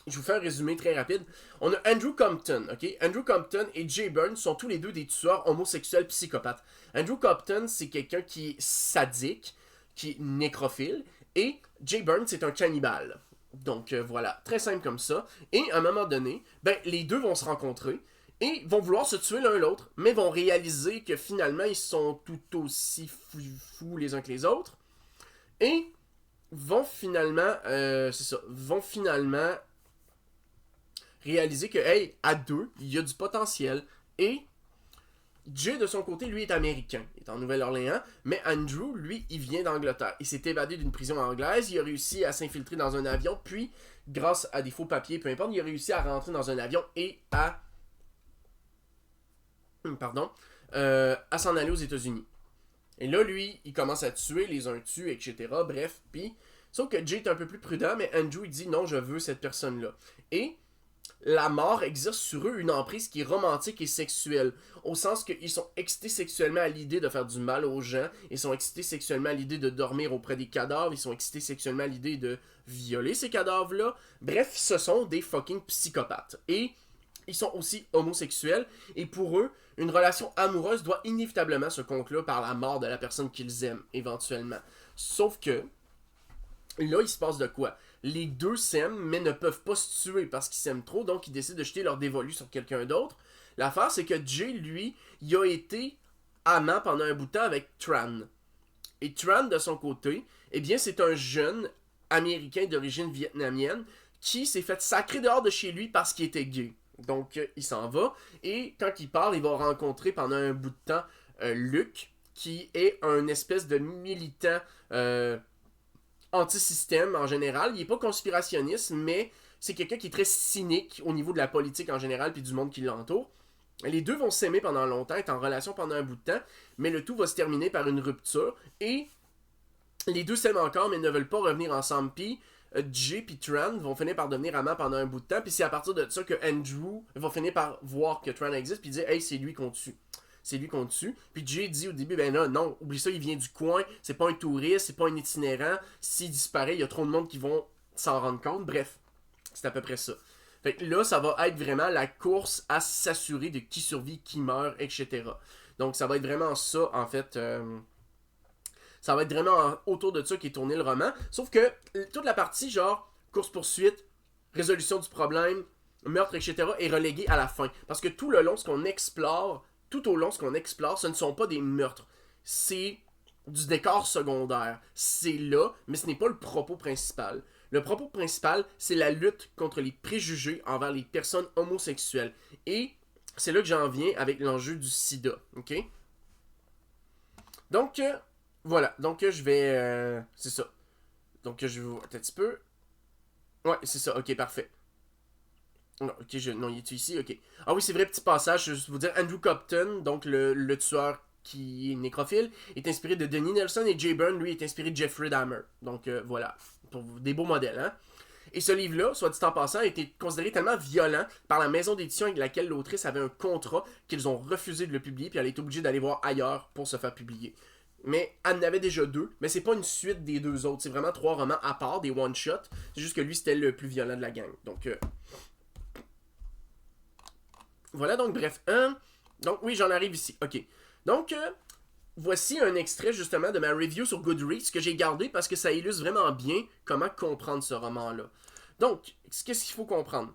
je vous fais un résumé très rapide. On a Andrew Compton, ok? Andrew Compton et Jay Burns sont tous les deux des tueurs homosexuels psychopathes. Andrew Compton, c'est quelqu'un qui est sadique, qui est nécrophile, et Jay Burns, c'est un cannibale. Donc voilà, très simple comme ça. Et à un moment donné, ben, les deux vont se rencontrer et vont vouloir se tuer l'un l'autre, mais vont réaliser que finalement, ils sont tout aussi fous les uns que les autres. Et vont finalement, vont finalement réaliser que, hey, à deux, il y a du potentiel. Et Jay, de son côté, lui, est américain. Il est en Nouvelle-Orléans. Mais Andrew, lui, il vient d'Angleterre. Il s'est évadé d'une prison anglaise. Il a réussi à s'infiltrer dans un avion. Puis, grâce à des faux papiers, peu importe, il a réussi à rentrer dans un avion et à s'en aller aux États-Unis. Et là, lui, il commence à tuer, les uns tuent, etc. Bref, puis... Sauf que Jay est un peu plus prudent, mais Andrew, il dit non, je veux cette personne-là. Et la mort exerce sur eux une emprise qui est romantique et sexuelle. Au sens qu'ils sont excités sexuellement à l'idée de faire du mal aux gens. Ils sont excités sexuellement à l'idée de dormir auprès des cadavres. Ils sont excités sexuellement à l'idée de violer ces cadavres-là. Bref, ce sont des fucking psychopathes. Et ils sont aussi homosexuels. Et pour eux, une relation amoureuse doit inévitablement se conclure par la mort de la personne qu'ils aiment, éventuellement. Sauf que là, il se passe de quoi? Les deux s'aiment, mais ne peuvent pas se tuer parce qu'ils s'aiment trop, donc ils décident de jeter leur dévolu sur quelqu'un d'autre. L'affaire, c'est que Jay, lui, il a été amant pendant un bout de temps avec Tran. Et Tran, de son côté, eh bien, c'est un jeune américain d'origine vietnamienne qui s'est fait sacrer dehors de chez lui parce qu'il était gay. Donc, il s'en va, et quand il part, il va rencontrer pendant un bout de temps Luke, qui est un espèce de militant... anti-système en général. Il n'est pas conspirationniste, mais c'est quelqu'un qui est très cynique au niveau de la politique en général puis du monde qui l'entoure. Les deux vont s'aimer pendant longtemps, être en relation pendant un bout de temps, mais le tout va se terminer par une rupture et les deux s'aiment encore mais ne veulent pas revenir ensemble. Puis Jay et Tran vont finir par devenir amants pendant un bout de temps, puis c'est à partir de ça que Andrew va finir par voir que Tran existe puis dire hey, c'est lui qu'on tue. C'est lui qu'on tue. Puis Jay dit au début, ben là, non, oublie ça, il vient du coin, c'est pas un touriste, c'est pas un itinérant. S'il disparaît, il y a trop de monde qui vont s'en rendre compte. Bref, c'est à peu près ça. Fait que là, ça va être vraiment la course à s'assurer de qui survit, qui meurt, etc. Donc ça va être vraiment ça, en fait. Ça va être vraiment autour de ça qui est tourné le roman. Sauf que toute la partie genre course-poursuite, résolution du problème, meurtre, etc. est reléguée à la fin. Parce que tout au long, ce qu'on explore, ce ne sont pas des meurtres. C'est du décor secondaire. C'est là, mais ce n'est pas le propos principal. Le propos principal, c'est la lutte contre les préjugés envers les personnes homosexuelles. Et c'est là que j'en viens avec l'enjeu du sida. Ok? Donc, voilà. Donc, je vais... c'est ça. Donc, je vais vous... Attends un petit peu. Ouais, c'est ça. Ok, parfait. Non, ok, non, il est ici, ok. Ah oui, c'est vrai, petit passage, je vais vous dire, Andrew Copton, donc le tueur qui est nécrophile, est inspiré de Denis Nelson et Jay Byrne, lui, est inspiré de Jeffrey Dahmer. Donc voilà, pour des beaux modèles, hein. Et ce livre-là, soit dit en passant, a été considéré tellement violent par la maison d'édition avec laquelle l'autrice avait un contrat qu'ils ont refusé de le publier, puis elle est obligée d'aller voir ailleurs pour se faire publier. Mais elle en avait déjà 2, mais c'est pas une suite des 2 autres, c'est vraiment 3 romans à part, des one-shots, c'est juste que lui, c'était le plus violent de la gang. Donc, voilà, donc bref. Donc oui, j'en arrive ici. Ok. Donc, voici un extrait justement de ma review sur Goodreads que j'ai gardé parce que ça illustre vraiment bien comment comprendre ce roman-là. Donc, qu'est-ce qu'il faut comprendre?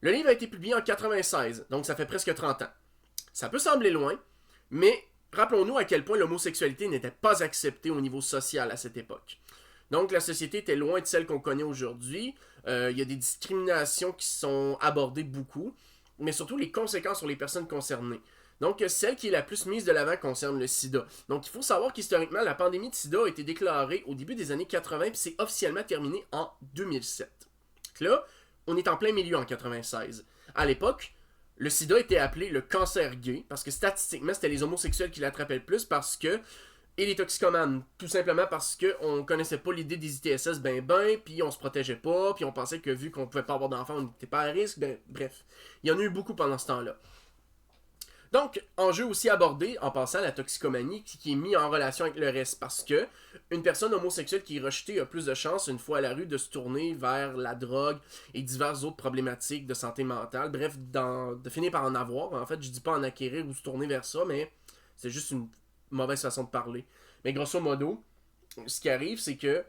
Le livre a été publié en 96, donc ça fait presque 30 ans. Ça peut sembler loin, mais rappelons-nous à quel point l'homosexualité n'était pas acceptée au niveau social à cette époque. Donc la société était loin de celle qu'on connaît aujourd'hui. Il y a des discriminations qui sont abordées beaucoup, mais surtout les conséquences sur les personnes concernées. Donc, celle qui est la plus mise de l'avant concerne le sida. Donc, il faut savoir qu'historiquement, la pandémie de sida a été déclarée au début des années 80 puis c'est officiellement terminé en 2007. Donc là, on est en plein milieu en 96. À l'époque, le sida était appelé le cancer gay parce que statistiquement, c'était les homosexuels qui l'attrapaient le plus parce que et les toxicomanes, tout simplement parce qu'on connaissait pas l'idée des ITSS puis on se protégeait pas, puis on pensait que vu qu'on pouvait pas avoir d'enfants, on n'était pas à risque, bref. Il y en a eu beaucoup pendant ce temps-là. Donc, enjeu aussi abordé, en passant, la toxicomanie qui est mis en relation avec le reste, parce que une personne homosexuelle qui est rejetée a plus de chances, une fois à la rue, de se tourner vers la drogue et diverses autres problématiques de santé mentale, bref, de finir par en avoir. En fait, je dis pas en acquérir ou se tourner vers ça, mais c'est juste une mauvaise façon de parler. Mais grosso modo, ce qui arrive, c'est que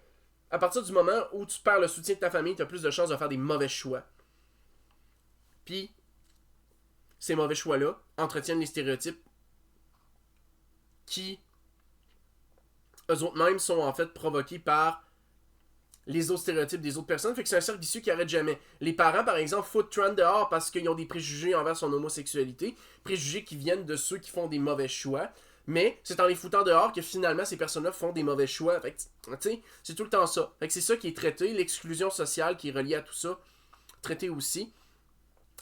à partir du moment où tu perds le soutien de ta famille, tu as plus de chances de faire des mauvais choix. Puis, ces mauvais choix-là entretiennent les stéréotypes qui, eux autres mêmes, sont en fait provoqués par les autres stéréotypes des autres personnes. Fait que c'est un cercle vicieux qui arrête jamais. Les parents, par exemple, foutent Trent dehors parce qu'ils ont des préjugés envers son homosexualité. Préjugés qui viennent de ceux qui font des mauvais choix. Mais c'est en les foutant dehors que finalement ces personnes-là font des mauvais choix. Fait que, tu sais, c'est tout le temps ça. Fait que c'est ça qui est traité, l'exclusion sociale qui est reliée à tout ça, traité aussi.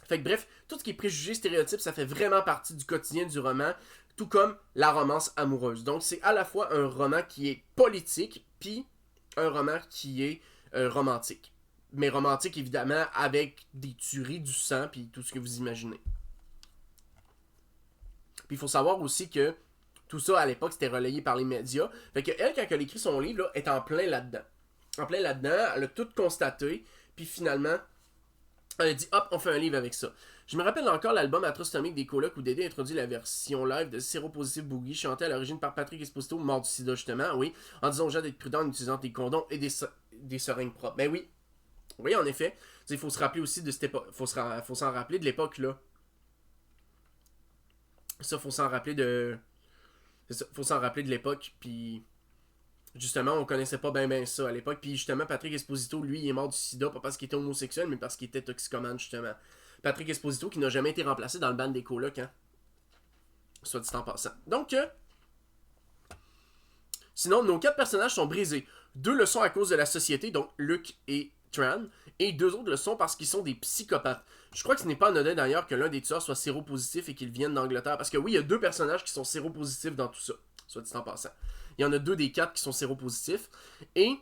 Fait que bref, tout ce qui est préjugé, stéréotype, ça fait vraiment partie du quotidien du roman, tout comme la romance amoureuse. Donc c'est à la fois un roman qui est politique, puis un roman qui est romantique. Mais romantique évidemment avec des tueries, du sang, puis tout ce que vous imaginez. Puis il faut savoir aussi que tout ça, à l'époque, c'était relayé par les médias. Fait que elle, quand elle écrit son livre, là, est en plein là-dedans. En plein là-dedans, elle a tout constaté, puis finalement, elle a dit, hop, on fait un livre avec ça. Je me rappelle encore l'album Atrostomique des colocs où Dédé introduit la version live de Séropositif Boogie, chantée à l'origine par Patrick Esposito, mort du sida justement, oui, en disant aux gens d'être prudents en utilisant des condoms et des seringues propres. Ben oui, oui, en effet. Il faut se rappeler aussi de cette époque, faut s'en rappeler de l'époque, là. Ça, faut s'en rappeler de... Faut s'en rappeler de l'époque, puis justement, on connaissait pas bien ça à l'époque. Puis justement, Patrick Esposito, lui, il est mort du sida, pas parce qu'il était homosexuel, mais parce qu'il était toxicomane, justement. Patrick Esposito, qui n'a jamais été remplacé dans le band des colocs, hein. Soit dit en passant. Donc, sinon, nos 4 personnages sont brisés. 2 le sont à cause de la société, donc Luke et Tran, et 2 autres le sont parce qu'ils sont des psychopathes. Je crois que ce n'est pas anodin d'ailleurs que l'un des tueurs soit séropositif et qu'il vienne d'Angleterre. Parce que oui, il y a 2 personnages qui sont séropositifs dans tout ça. Soit dit en passant. Il y en a 2 des 4 qui sont séropositifs. Et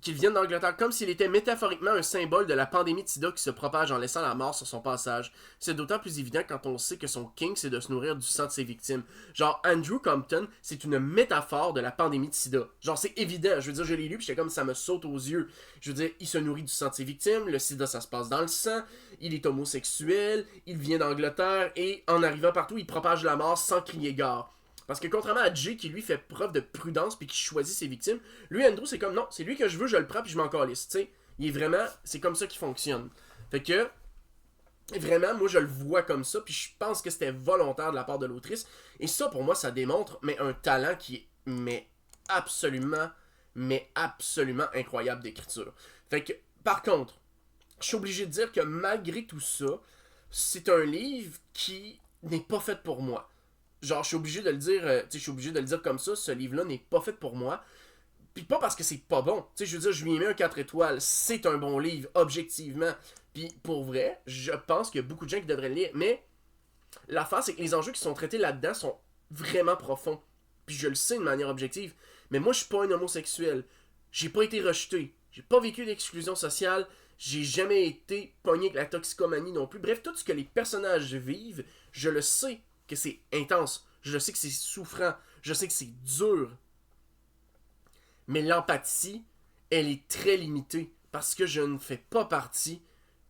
qu'ils viennent d'Angleterre comme s'il était métaphoriquement un symbole de la pandémie de sida qui se propage en laissant la mort sur son passage. C'est d'autant plus évident quand on sait que son kink, c'est de se nourrir du sang de ses victimes. Genre, Andrew Compton, c'est une métaphore de la pandémie de sida. Genre, c'est évident. Je veux dire, je l'ai lu, puis j'étais comme ça me saute aux yeux. Je veux dire, il se nourrit du sang de ses victimes, le sida, ça se passe dans le sang, il est homosexuel, il vient d'Angleterre, et en arrivant partout, il propage la mort sans crier gare. Parce que contrairement à Jay qui lui fait preuve de prudence puis qui choisit ses victimes, lui Andrew c'est comme non, c'est lui que je veux, je le prends puis je m'en calisse, tu sais. Il est vraiment, c'est comme ça qu'il fonctionne. Fait que vraiment, moi je le vois comme ça puis je pense que c'était volontaire de la part de l'autrice et ça pour moi ça démontre mais un talent qui est mais absolument incroyable d'écriture. Fait que par contre, je suis obligé de dire que malgré tout ça, c'est un livre qui n'est pas fait pour moi. Genre, je suis obligé de le dire, je suis obligé de le dire comme ça, ce livre-là n'est pas fait pour moi. Puis pas parce que c'est pas bon. Tu sais, je veux dire, je lui ai mis un 4 étoiles. C'est un bon livre, objectivement. Puis pour vrai, je pense qu'il y a beaucoup de gens qui devraient le lire. Mais l'affaire, c'est que les enjeux qui sont traités là-dedans sont vraiment profonds. Puis je le sais de manière objective. Mais moi, je suis pas un homosexuel. J'ai pas été rejeté. J'ai pas vécu d'exclusion sociale. J'ai jamais été pogné avec la toxicomanie non plus. Bref, tout ce que les personnages vivent, je le sais que c'est intense. Je sais que c'est souffrant. Je sais que c'est dur. Mais l'empathie, elle est très limitée. Parce que je ne fais pas partie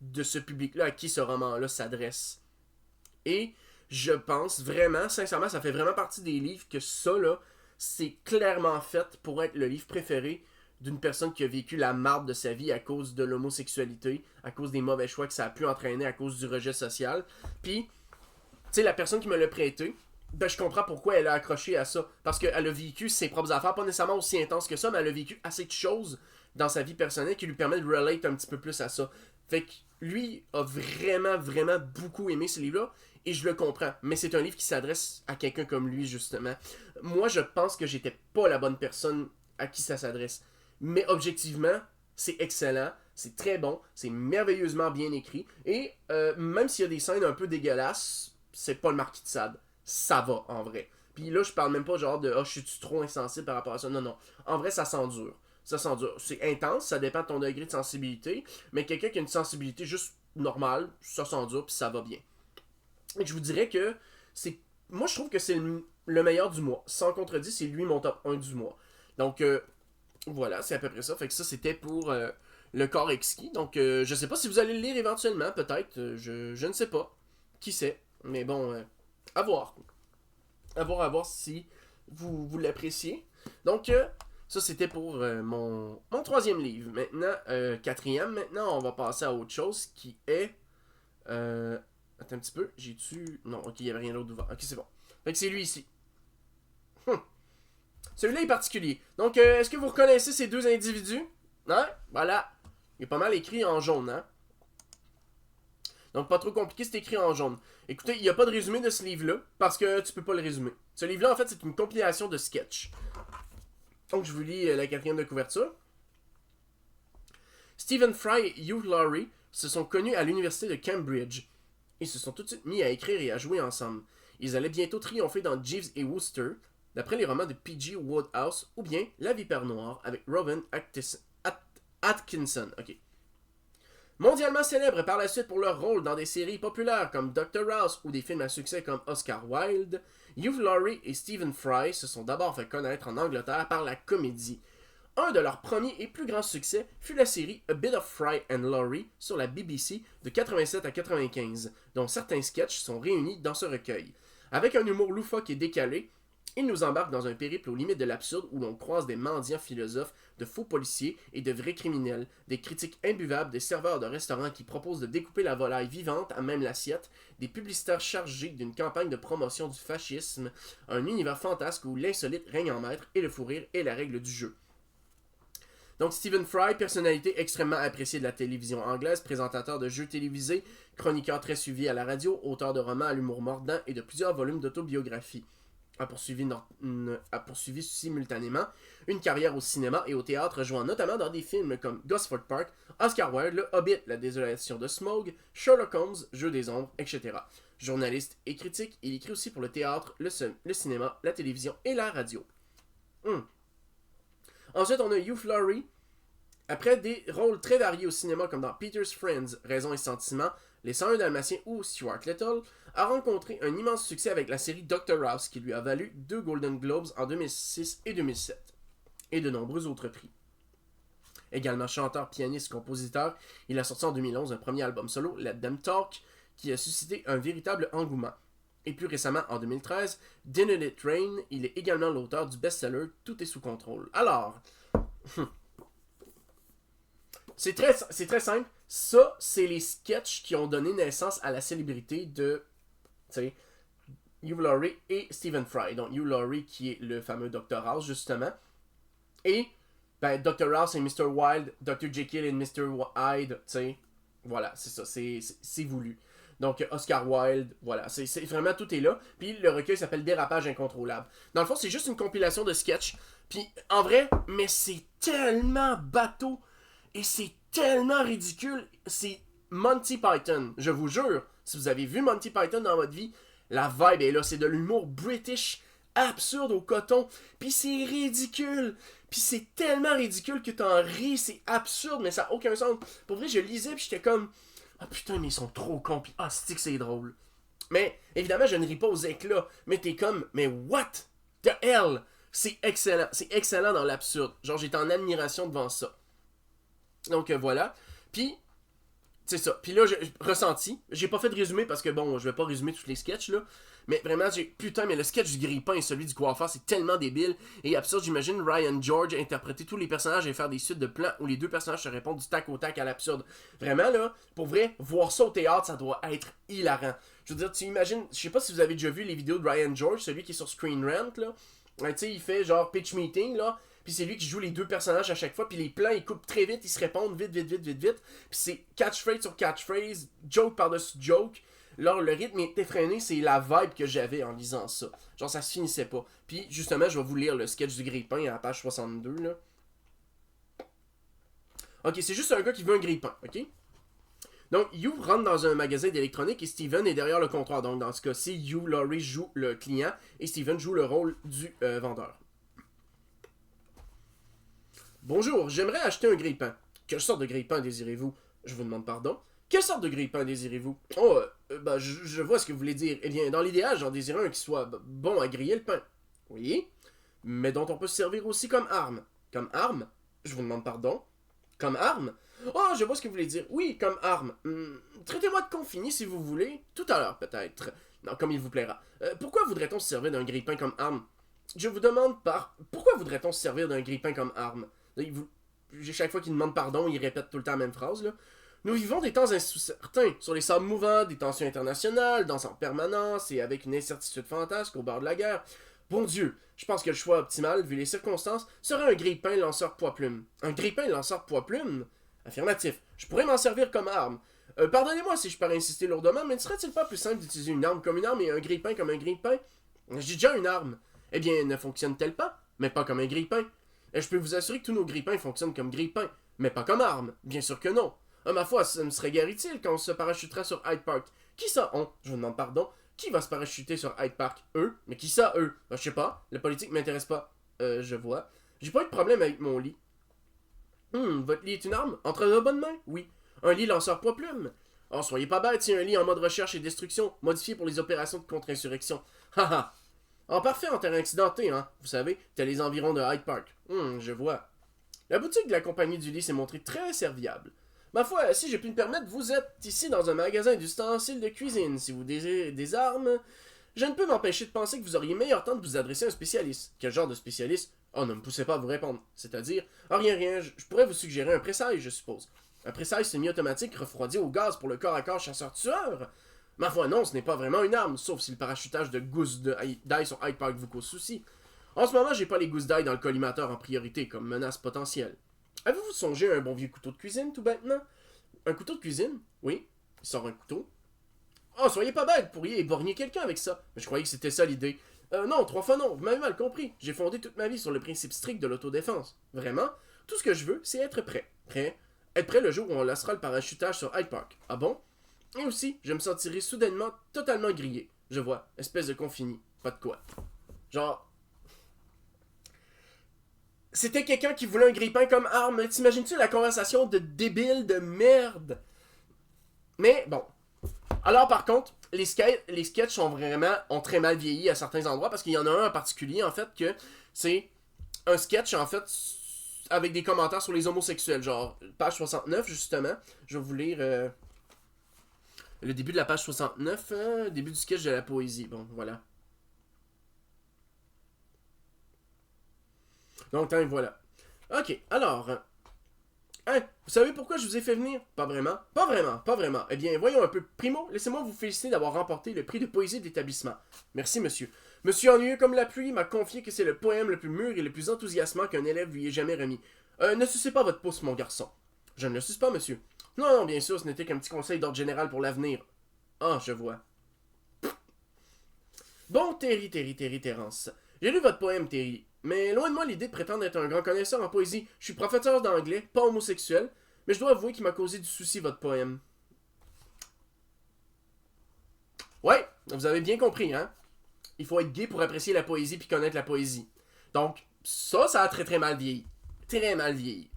de ce public-là à qui ce roman-là s'adresse. Et je pense vraiment, sincèrement, ça fait vraiment partie des livres que ça, là, c'est clairement fait pour être le livre préféré d'une personne qui a vécu la marde de sa vie à cause de l'homosexualité, à cause des mauvais choix que ça a pu entraîner, à cause du rejet social. Puis, tu sais, la personne qui me l'a prêté, ben je comprends pourquoi elle a accroché à ça. Parce qu'elle a vécu ses propres affaires, pas nécessairement aussi intenses que ça, mais elle a vécu assez de choses dans sa vie personnelle qui lui permettent de relate un petit peu plus à ça. Fait que lui a vraiment beaucoup aimé ce livre-là, et je le comprends. Mais c'est un livre qui s'adresse à quelqu'un comme lui, justement. Moi, je pense que j'étais pas la bonne personne à qui ça s'adresse. Mais objectivement, c'est excellent, c'est très bon, c'est merveilleusement bien écrit, et même s'il y a des scènes un peu dégueulasses, c'est pas le Marquis de Sade. Ça va, en vrai. Puis là, je parle même pas genre de « Ah, je suis trop insensible par rapport à ça ». Non. En vrai, ça s'endure. Ça s'endure. C'est intense, ça dépend de ton degré de sensibilité, mais quelqu'un qui a une sensibilité juste normale, ça s'endure, puis ça va bien. Et je vous dirais que c'est... Moi, je trouve que c'est le meilleur du mois. Sans contredit, c'est lui mon top 1 du mois. Donc, voilà, c'est à peu près ça. Fait que ça, c'était pour le corps exquis. Donc, je sais pas si vous allez le lire éventuellement, peut-être. Je ne sais pas. Qui sait. Mais bon, à voir. À voir si vous l'appréciez. Donc, ça, c'était pour mon troisième livre. Maintenant, quatrième. Maintenant, on va passer à autre chose qui est... Attends un petit peu. J'ai-tu... Non, ok, il n'y avait rien d'autre d'ouvert. Ok, c'est bon. Fait que c'est lui ici. Celui-là est particulier. Donc, est-ce que vous reconnaissez ces deux individus? Hein? Voilà. Il est pas mal écrit en jaune, hein? Donc, pas trop compliqué, c'est écrit en jaune. Écoutez, il n'y a pas de résumé de ce livre-là, parce que tu peux pas le résumer. Ce livre-là, en fait, c'est une compilation de sketchs. Donc, je vous lis la quatrième de couverture. Stephen Fry et Hugh Laurie se sont connus à l'université de Cambridge. Ils se sont tout de suite mis à écrire et à jouer ensemble. Ils allaient bientôt triompher dans Jeeves et Wooster, d'après les romans de P.G. Wodehouse, ou bien La Vipère Noire avec Rowan Atkinson. Ok. Mondialement célèbres par la suite pour leur rôle dans des séries populaires comme Dr. House ou des films à succès comme Oscar Wilde, Hugh Laurie et Stephen Fry se sont d'abord fait connaître en Angleterre par la comédie. Un de leurs premiers et plus grands succès fut la série A Bit of Fry and Laurie sur la BBC de 87 à 95, dont certains sketchs sont réunis dans ce recueil. Avec un humour loufoque et décalé, il nous embarque dans un périple aux limites de l'absurde où l'on croise des mendiants philosophes, de faux policiers et de vrais criminels, des critiques imbuvables, des serveurs de restaurants qui proposent de découper la volaille vivante à même l'assiette, des publicitaires chargés d'une campagne de promotion du fascisme, un univers fantasque où l'insolite règne en maître et le fou rire est la règle du jeu. Donc Stephen Fry, personnalité extrêmement appréciée de la télévision anglaise, présentateur de jeux télévisés, chroniqueur très suivi à la radio, auteur de romans à l'humour mordant et de plusieurs volumes d'autobiographie. A poursuivi simultanément une carrière au cinéma et au théâtre, jouant notamment dans des films comme Gosford Park, Oscar Wilde, Le Hobbit, La désolation de Smaug, Sherlock Holmes, Jeux des ombres, etc. Journaliste et critique, il écrit aussi pour le théâtre, le cinéma, la télévision et la radio. Ensuite, on a Hugh Laurie. Après des rôles très variés au cinéma comme dans Peter's Friends, Raison et Sentiment, Les 101 Dalmatiens ou Stuart Little, a rencontré un immense succès avec la série Dr. House qui lui a valu 2 Golden Globes en 2006 et 2007, et de nombreux autres prix. Également chanteur, pianiste, compositeur, il a sorti en 2011 un premier album solo, Let Them Talk, qui a suscité un véritable engouement. Et plus récemment, en 2013, Didn't It Rain, il est également l'auteur du best-seller Tout est sous contrôle. Alors, c'est très simple. Ça, c'est les sketchs qui ont donné naissance à la célébrité de, tu sais, Hugh Laurie et Stephen Fry. Donc, Hugh Laurie qui est le fameux Dr. House, justement. Et, ben, Dr. House et Mr. Wilde, Dr. Jekyll et Mr. Hyde, tu sais. Voilà, c'est ça, c'est voulu. Donc, Oscar Wilde, voilà, c'est vraiment, tout est là. Puis, le recueil s'appelle Dérapage incontrôlable. Dans le fond, c'est juste une compilation de sketchs. Puis, en vrai, mais c'est tellement bateau. Et c'est tellement ridicule. C'est Monty Python, je vous jure. Si vous avez vu Monty Python dans votre vie, la vibe est là. C'est de l'humour british absurde au coton. Puis c'est ridicule. Puis c'est tellement ridicule que t'en ris. C'est absurde, mais ça n'a aucun sens. Pour vrai, je lisais, puis j'étais comme... Ah putain, mais ils sont trop cons. Puis ah, c'est drôle. Mais évidemment, je ne ris pas aux éclats. Mais t'es comme... Mais what the hell? C'est excellent. C'est excellent dans l'absurde. Genre, j'étais en admiration devant ça. Donc voilà. Puis, c'est ça. Puis là, j'ai ressenti. J'ai pas fait de résumé parce que bon, je vais pas résumer tous les sketchs là. Mais vraiment, putain, mais le sketch du grille-pain et celui du coiffeur, c'est tellement débile et absurde. J'imagine Ryan George interpréter tous les personnages et faire des suites de plans où les deux personnages se répondent du tac au tac à l'absurde. Vraiment là, pour vrai, voir ça au théâtre, ça doit être hilarant. Je veux dire, tu imagines, je sais pas si vous avez déjà vu les vidéos de Ryan George, celui qui est sur Screen Rant là. Tu sais, il fait genre pitch meeting là. Puis c'est lui qui joue les deux personnages à chaque fois. Puis les plans, ils coupent très vite, ils se répondent vite. Puis c'est catchphrase sur catchphrase, joke par-dessus joke. Là, le rythme est effréné, c'est la vibe que j'avais en lisant ça. Genre, ça se finissait pas. Puis justement, je vais vous lire le sketch du grille-pain à la page 62, là. Ok, c'est juste un gars qui veut un grille-pain, ok? Donc, Hugh rentre dans un magasin d'électronique et Steven est derrière le comptoir. Donc, dans ce cas-ci, Hugh Laurie joue le client et Steven joue le rôle du vendeur. Bonjour, j'aimerais acheter un grille-pain. Quelle sorte de grille-pain désirez-vous? Je vous demande pardon. Quelle sorte de grille-pain désirez-vous? Oh, bah, je vois ce que vous voulez dire. Eh bien, dans l'idéal, j'en désire un qui soit bon à griller le pain. Oui, mais dont on peut se servir aussi comme arme. Comme arme? Je vous demande pardon. Comme arme? Oh, je vois ce que vous voulez dire. Oui, comme arme. Traitez-moi de confini si vous voulez. Tout à l'heure, peut-être. Non, comme il vous plaira. Pourquoi voudrait-on se servir d'un grille-pain comme arme? Je vous demande pourquoi voudrait-on se servir d'un grille-pain comme arme? Chaque fois qu'il demande pardon, il répète tout le temps la même phrase, là. Nous vivons des temps incertains, sur les sables mouvants, des tensions internationales, dans en permanence et avec une incertitude fantasque au bord de la guerre. Bon Dieu, je pense que le choix optimal, vu les circonstances, serait un grille-pain lanceur poids-plume. Un grille-pain lanceur poids-plume? Affirmatif. Je pourrais m'en servir comme arme. Pardonnez-moi si je parais insister lourdement, mais ne serait-il pas plus simple d'utiliser une arme comme une arme et un grille-pain comme un grille-pain? J'ai déjà une arme. Eh bien, ne fonctionne-t-elle pas? Mais pas comme un grille-pain. Et je peux vous assurer que tous nos grille-pains fonctionnent comme grille-pain, mais pas comme arme. Bien sûr que non. Ma foi, ça me serait guérit-il quand on se parachuterait sur Hyde Park. Qui ça, on? Je vous demande pardon. Qui va se parachuter sur Hyde Park? Eux? Mais qui ça, eux? Je sais pas. La politique m'intéresse pas. Je vois. J'ai pas eu de problème avec mon lit. Votre lit est une arme? Entre de bonnes mains? Oui. Un lit lanceur poids-plume? Oh, soyez pas bête, c'est un lit en mode recherche et destruction, modifié pour les opérations de contre-insurrection. Haha. En parfait en terrain accidenté, hein. Vous savez, t'as les environs de Hyde Park. Je vois. La boutique de la compagnie du lit s'est montrée très serviable. Ma foi, si j'ai pu me permettre, vous êtes ici dans un magasin d'ustensiles de cuisine. Si vous désirez des armes, je ne peux m'empêcher de penser que vous auriez meilleur temps de vous adresser à un spécialiste. Quel genre de spécialiste? Oh, ne me poussez pas à vous répondre. C'est-à-dire, rien, je pourrais vous suggérer un pressage, je suppose. Un pressage semi-automatique refroidi au gaz pour le corps à corps chasseur-tueur? Ma foi, non, ce n'est pas vraiment une arme, sauf si le parachutage de gousses d'ail sur Hyde Park vous cause souci. En ce moment, j'ai pas les gousses d'ail dans le collimateur en priorité comme menace potentielle. Avez-vous songé à un bon vieux couteau de cuisine, tout bêtement? Un couteau de cuisine? Oui. Il sort un couteau. Oh, soyez pas bête, vous pourriez éborgner quelqu'un avec ça. Mais je croyais que c'était ça l'idée. Non, 3 fois non, vous m'avez mal compris. J'ai fondé toute ma vie sur le principe strict de l'autodéfense. Vraiment? Tout ce que je veux, c'est être prêt. Être prêt le jour où on lancera le parachutage sur Hyde Park. Ah bon? Et aussi, je me sentirai soudainement totalement grillé. Je vois, espèce de confini. Pas de quoi. Genre... C'était quelqu'un qui voulait un grille-pain comme arme. T'imagines-tu la conversation de débile de merde? Mais bon. Alors par contre, les sketchs ont très mal vieilli à certains endroits parce qu'il y en a un en particulier en fait que c'est un sketch en fait avec des commentaires sur les homosexuels. Genre, page 69 justement. Je vais vous lire... Le début de la page 69, début du sketch de la poésie. Bon, voilà. Donc, voilà. Ok, alors... Hein, vous savez pourquoi je vous ai fait venir? Pas vraiment. Pas vraiment, pas vraiment. Eh bien, voyons un peu. Primo, laissez-moi vous féliciter d'avoir remporté le prix de poésie de l'établissement. Merci, monsieur. Monsieur ennuyeux comme la pluie m'a confié que c'est le poème le plus mûr et le plus enthousiasmant qu'un élève lui ait jamais remis. Ne sucez pas votre pouce, mon garçon. Je ne le suce pas, monsieur. Non, non, bien sûr, ce n'était qu'un petit conseil d'ordre général pour l'avenir. Ah, je vois. Bon, Terence. J'ai lu votre poème, Terry. Mais loin de moi l'idée de prétendre être un grand connaisseur en poésie. Je suis professeur d'anglais, pas homosexuel, mais je dois avouer qu'il m'a causé du souci votre poème. Ouais, vous avez bien compris, hein? Il faut être gay pour apprécier la poésie puis connaître la poésie. Donc, ça a très très mal vieilli. Très mal vieilli.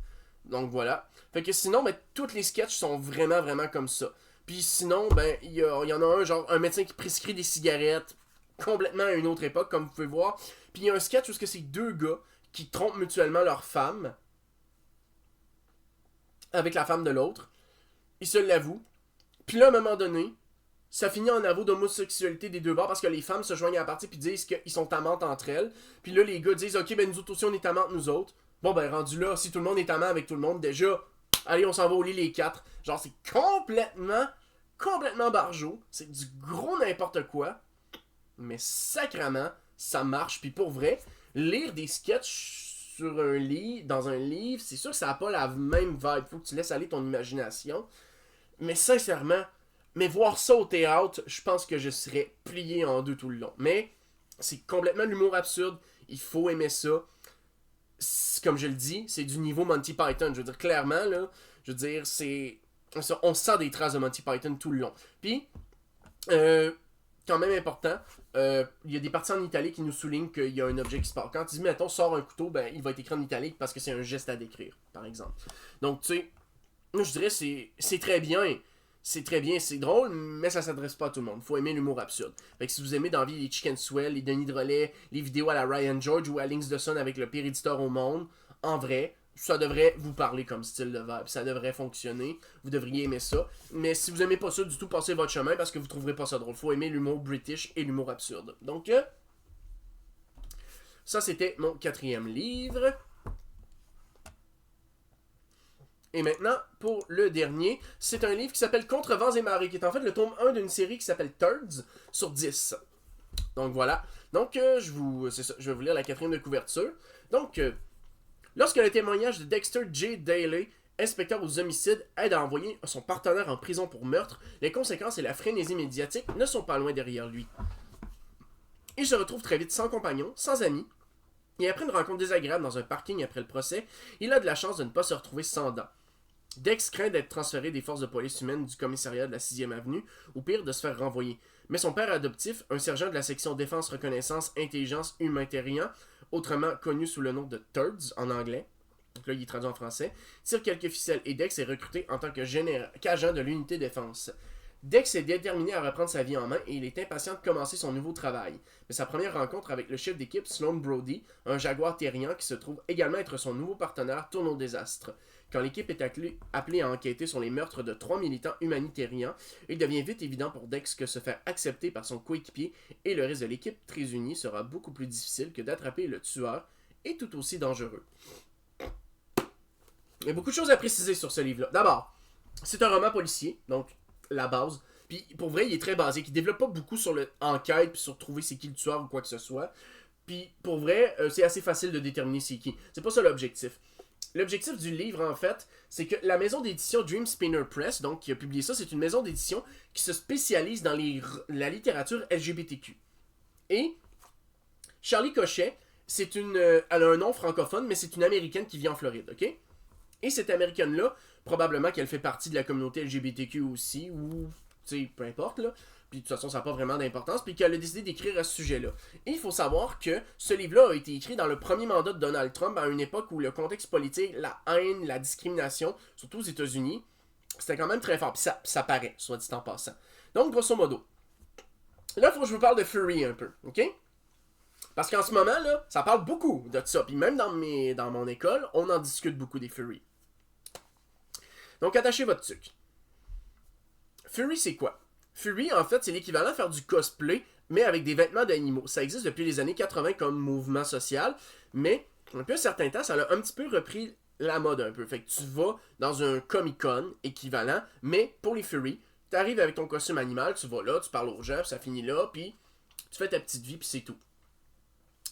Donc voilà. Fait que sinon, ben, tous les sketchs sont vraiment vraiment comme ça. Puis sinon, ben, il y en a un, genre un médecin qui prescrit des cigarettes complètement à une autre époque, comme vous pouvez voir. Puis il y a un sketch où c'est deux gars qui trompent mutuellement leur femme avec la femme de l'autre. Ils se l'avouent. Puis là, à un moment donné, ça finit en aveu d'homosexualité des deux bords parce que les femmes se joignent à la partie puis disent qu'ils sont amantes entre elles. Puis là, les gars disent, ok, ben nous autres aussi, on est amantes, nous autres. Bon, ben rendu là, si tout le monde est amant avec tout le monde, déjà, allez, on s'en va au lit les quatre. Genre, c'est complètement barjot. C'est du gros n'importe quoi. Mais sacrément, ça marche. Puis pour vrai, lire des sketchs sur un livre, dans un livre, c'est sûr que ça n'a pas la même vibe. Faut que tu laisses aller ton imagination. Mais sincèrement, voir ça au théâtre, je pense que je serais plié en deux tout le long. Mais c'est complètement l'humour absurde. Il faut aimer ça. Comme je le dis, c'est du niveau Monty Python. Je veux dire, clairement, là, je veux dire, c'est... On sent des traces de Monty Python tout le long. Puis, quand même important, il y a des parties en italique qui nous soulignent qu'il y a un objet qui se passe. Quand il dit, mettons, sort un couteau, ben, il va être écrit en italique parce que c'est un geste à décrire, par exemple. Donc, tu sais, moi, je dirais, c'est très bien. C'est très bien, c'est drôle, mais ça s'adresse pas à tout le monde. Faut aimer l'humour absurde. Fait que si vous aimez dans la vie les Chicken Swell, les Denis Drolet, les vidéos à la Ryan George ou à Links de Sun avec le pire éditeur au monde, en vrai, ça devrait vous parler comme style de verbe. Ça devrait fonctionner. Vous devriez aimer ça. Mais si vous aimez pas ça du tout, passez votre chemin parce que vous trouverez pas ça drôle. Faut aimer l'humour british et l'humour absurde. Donc, ça c'était mon 4e livre. Et maintenant, pour le dernier, c'est un livre qui s'appelle Contre vents et marées, qui est en fait le tome 1 d'une série qui s'appelle Turds sur 10. Donc voilà. Donc, je vais vous lire la 4e de couverture. Donc, lorsque le témoignage de Dexter J. Daly, inspecteur aux homicides, aide à envoyer son partenaire en prison pour meurtre, les conséquences et la frénésie médiatique ne sont pas loin derrière lui. Il se retrouve très vite sans compagnon, sans amis, et après une rencontre désagréable dans un parking après le procès, il a de la chance de ne pas se retrouver sans dents. Dex craint d'être transféré des forces de police humaines du commissariat de la 6e avenue, ou pire, de se faire renvoyer. Mais son père adoptif, un sergent de la section Défense, Reconnaissance, Intelligence, Humanitarian, autrement connu sous le nom de Turds en anglais, donc là il est traduit en français, tire quelques ficelles et Dex est recruté en tant qu'agent de l'unité défense. Dex est déterminé à reprendre sa vie en main et il est impatient de commencer son nouveau travail. Mais sa première rencontre avec le chef d'équipe, Sloan Brody, un jaguar terrien qui se trouve également être son nouveau partenaire, tourne au désastre. Quand l'équipe est appelée à enquêter sur les meurtres de 3 militants humanitariens, il devient vite évident pour Dex que se faire accepter par son coéquipier et le reste de l'équipe très unie sera beaucoup plus difficile que d'attraper le tueur et tout aussi dangereux. Il y a beaucoup de choses à préciser sur ce livre-là. D'abord, c'est un roman policier, donc la base. Puis pour vrai, il est très basique. Il développe pas beaucoup sur l'enquête puis sur trouver c'est qui le tueur ou quoi que ce soit. Puis pour vrai, c'est assez facile de déterminer c'est qui. C'est pas ça l'objectif. L'objectif du livre, en fait, c'est que la maison d'édition Dream Spinner Press, donc qui a publié ça, c'est une maison d'édition qui se spécialise dans la littérature LGBTQ. Et Charlie Cochet, elle a un nom francophone, mais c'est une Américaine qui vit en Floride, ok? Et cette Américaine-là, probablement qu'elle fait partie de la communauté LGBTQ aussi, ou, tu sais, peu importe, là. Puis de toute façon, ça n'a pas vraiment d'importance, puis qu'elle a décidé d'écrire à ce sujet-là. Et il faut savoir que ce livre-là a été écrit dans le premier mandat de Donald Trump à une époque où le contexte politique, la haine, la discrimination, surtout aux États-Unis, c'était quand même très fort. Puis ça paraît, soit dit en passant. Donc, grosso modo. Là, il faut que je vous parle de Fury un peu, ok? Parce qu'en ce moment, là, ça parle beaucoup de ça. Puis même dans mon école, on en discute beaucoup des Fury. Donc, attachez votre tuque. Fury, c'est quoi? Fury, en fait, c'est l'équivalent de faire du cosplay, mais avec des vêtements d'animaux. Ça existe depuis les années 80 comme mouvement social, mais depuis un certain temps, ça a un petit peu repris la mode un peu. Fait que tu vas dans un Comic-Con équivalent, mais pour les Fury, tu arrives avec ton costume animal, tu vas là, tu parles aux gens, puis ça finit là, puis tu fais ta petite vie, puis c'est tout.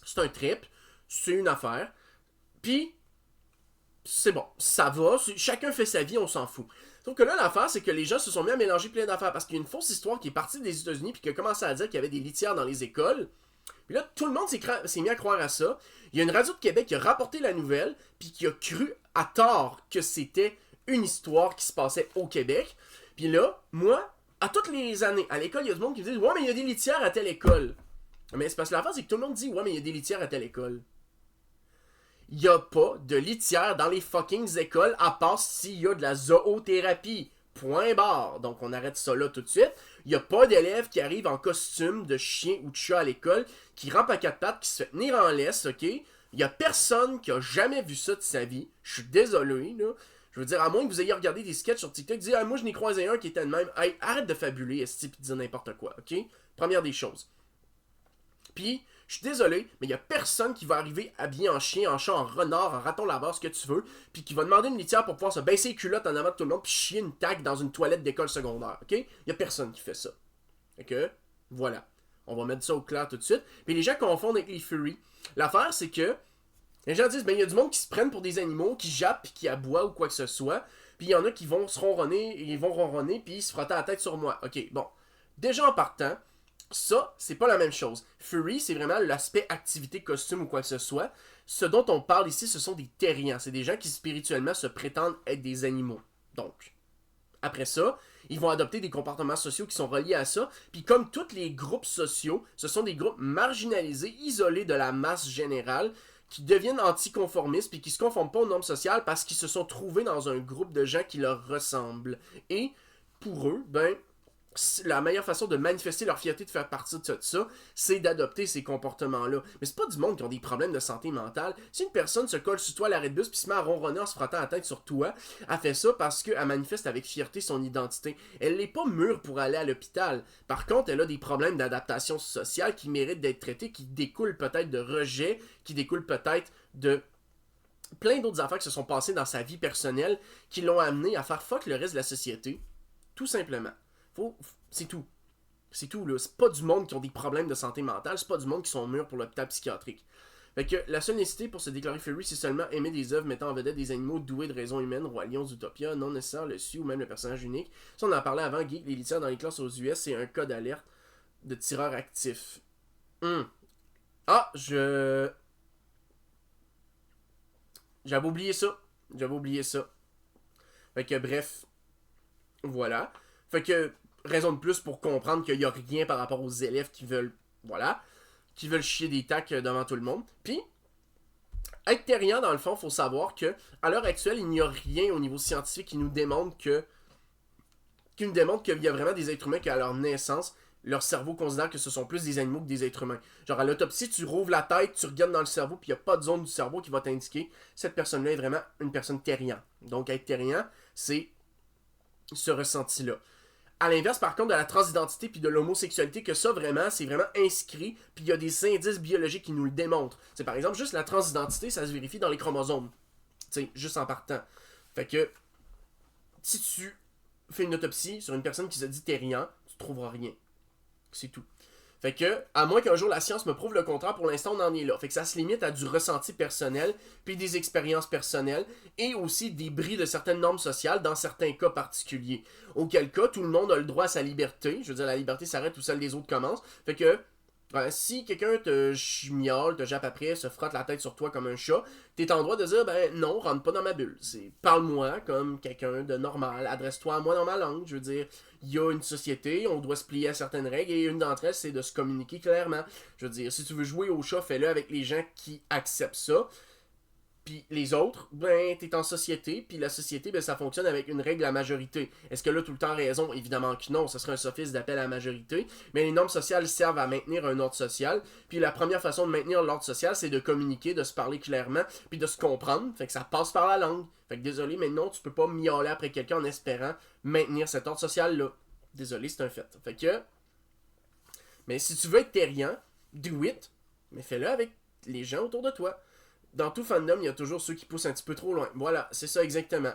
C'est un trip, c'est une affaire, puis c'est bon, ça va, chacun fait sa vie, on s'en fout. Sauf que là, l'affaire, c'est que les gens se sont mis à mélanger plein d'affaires, parce qu'il y a une fausse histoire qui est partie des États-Unis, puis qui a commencé à dire qu'il y avait des litières dans les écoles. Puis là, tout le monde s'est mis à croire à ça. Il y a une radio de Québec qui a rapporté la nouvelle, puis qui a cru à tort que c'était une histoire qui se passait au Québec. Puis là, moi, à toutes les années, à l'école, il y a du monde qui me dit « Ouais, mais il y a des litières à telle école. » Mais c'est parce que l'affaire, c'est que tout le monde dit « Ouais, mais il y a des litières à telle école. » Il n'y a pas de litière dans les fucking écoles, à part s'il y a de la zoothérapie. Point barre. Donc on arrête ça là tout de suite. Il n'y a pas d'élèves qui arrivent en costume de chien ou de chat à l'école, qui rampent à quatre pattes, qui se fait tenir en laisse, ok? Il n'y a personne qui a jamais vu ça de sa vie. Je suis désolé, là. Je veux dire, à moins que vous ayez regardé des sketchs sur TikTok, dire moi je n'ai croisé un qui était le même. Hey, arrête de fabuler, esti, pis de dire n'importe quoi, ok? Première des choses. Puis, je suis désolé, mais il n'y a personne qui va arriver habillé en chien, en chat, en renard, en raton laveur, ce que tu veux, puis qui va demander une litière pour pouvoir se baisser les culottes en avant de tout le monde, puis chier une taque dans une toilette d'école secondaire, ok? Il n'y a personne qui fait ça. Ok? Voilà. On va mettre ça au clair tout de suite. Puis les gens confondent avec les Fury. L'affaire, c'est que les gens disent, ben il y a du monde qui se prennent pour des animaux, qui jappent, puis qui aboient ou quoi que ce soit, puis il y en a qui vont se ronronner, ils vont ronronner, puis se frotter la tête sur moi. Ok, bon. Déjà en partant, ça, c'est pas la même chose. Fury, c'est vraiment l'aspect activité, costume ou quoi que ce soit. Ce dont on parle ici, ce sont des terriens. C'est des gens qui spirituellement se prétendent être des animaux. Donc, après ça, ils vont adopter des comportements sociaux qui sont reliés à ça. Puis comme tous les groupes sociaux, ce sont des groupes marginalisés, isolés de la masse générale, qui deviennent anticonformistes puis qui se conforment pas aux normes sociales parce qu'ils se sont trouvés dans un groupe de gens qui leur ressemblent. Et pour eux, ben, la meilleure façon de manifester leur fierté de faire partie de ça, c'est d'adopter ces comportements-là. Mais c'est pas du monde qui ont des problèmes de santé mentale. Si une personne se colle sur toi à l'arrêt de bus puis se met à ronronner en se frottant la tête sur toi, elle fait ça parce qu'elle manifeste avec fierté son identité. Elle n'est pas mûre pour aller à l'hôpital. Par contre, elle a des problèmes d'adaptation sociale qui méritent d'être traités, qui découlent peut-être de rejet, qui découlent peut-être de plein d'autres affaires qui se sont passées dans sa vie personnelle, qui l'ont amené à faire fuck le reste de la société. Tout simplement. C'est tout. C'est tout, là. C'est pas du monde qui ont des problèmes de santé mentale, c'est pas du monde qui sont mûrs pour l'hôpital psychiatrique. Fait que la seule nécessité pour se déclarer Fury, c'est seulement aimer des œuvres mettant en vedette des animaux doués de raison humaine, Roi Lion, Zootopia, non nécessaire, le Sioux ou même le personnage unique. Ça, on en parlait avant, Geek, les litières dans les classes aux US, c'est un cas d'alerte de tireur actif. Ah, J'avais oublié ça. Fait que bref, voilà. Fait que, raison de plus pour comprendre qu'il n'y a rien par rapport aux élèves qui veulent, voilà, qui veulent chier des tacs devant tout le monde. Puis, être terrien, dans le fond, faut savoir que, à l'heure actuelle, il n'y a rien au niveau scientifique qui nous démontre qu'il y a vraiment des êtres humains qui, à leur naissance, leur cerveau considère que ce sont plus des animaux que des êtres humains. Genre, à l'autopsie, tu rouvres la tête, tu regardes dans le cerveau, puis il n'y a pas de zone du cerveau qui va t'indiquer cette personne-là est vraiment une personne terrien. Donc, être terrien, c'est ce ressenti-là. À l'inverse, par contre, de la transidentité puis de l'homosexualité, que ça, vraiment, c'est vraiment inscrit, puis il y a des indices biologiques qui nous le démontrent. C'est par exemple, juste la transidentité, ça se vérifie dans les chromosomes. Tu sais, juste en partant. Fait que, si tu fais une autopsie sur une personne qui se dit terrien, tu trouveras rien. C'est tout. Fait que, à moins qu'un jour la science me prouve le contraire, pour l'instant on en est là. Fait que ça se limite à du ressenti personnel, puis des expériences personnelles, et aussi des bris de certaines normes sociales dans certains cas particuliers. Auquel cas, tout le monde a le droit à sa liberté. Je veux dire, la liberté s'arrête où celle des autres commence. Fait que, si quelqu'un te miaule, te jappe après, se frotte la tête sur toi comme un chat, t'es en droit de dire, ben non, rentre pas dans ma bulle. Parle-moi comme quelqu'un de normal, adresse-toi à moi dans ma langue. Je veux dire, il y a une société, on doit se plier à certaines règles, et une d'entre elles, c'est de se communiquer clairement. Je veux dire, si tu veux jouer au chat, fais-le avec les gens qui acceptent ça. Puis les autres, ben, t'es en société, puis la société, ben, ça fonctionne avec une règle à majorité. Est-ce que là, tout le temps raison? Évidemment que non, ce serait un sophisme d'appel à la majorité, mais les normes sociales servent à maintenir un ordre social, puis la première façon de maintenir l'ordre social, c'est de communiquer, de se parler clairement, puis de se comprendre, fait que ça passe par la langue. Fait que désolé, mais non, tu peux pas miauler après quelqu'un en espérant maintenir cet ordre social-là. Désolé, c'est un fait. Fait que... Mais si tu veux être terrien, do it, mais fais-le avec les gens autour de toi. Dans tout fandom, il y a toujours ceux qui poussent un petit peu trop loin. Voilà, c'est ça exactement.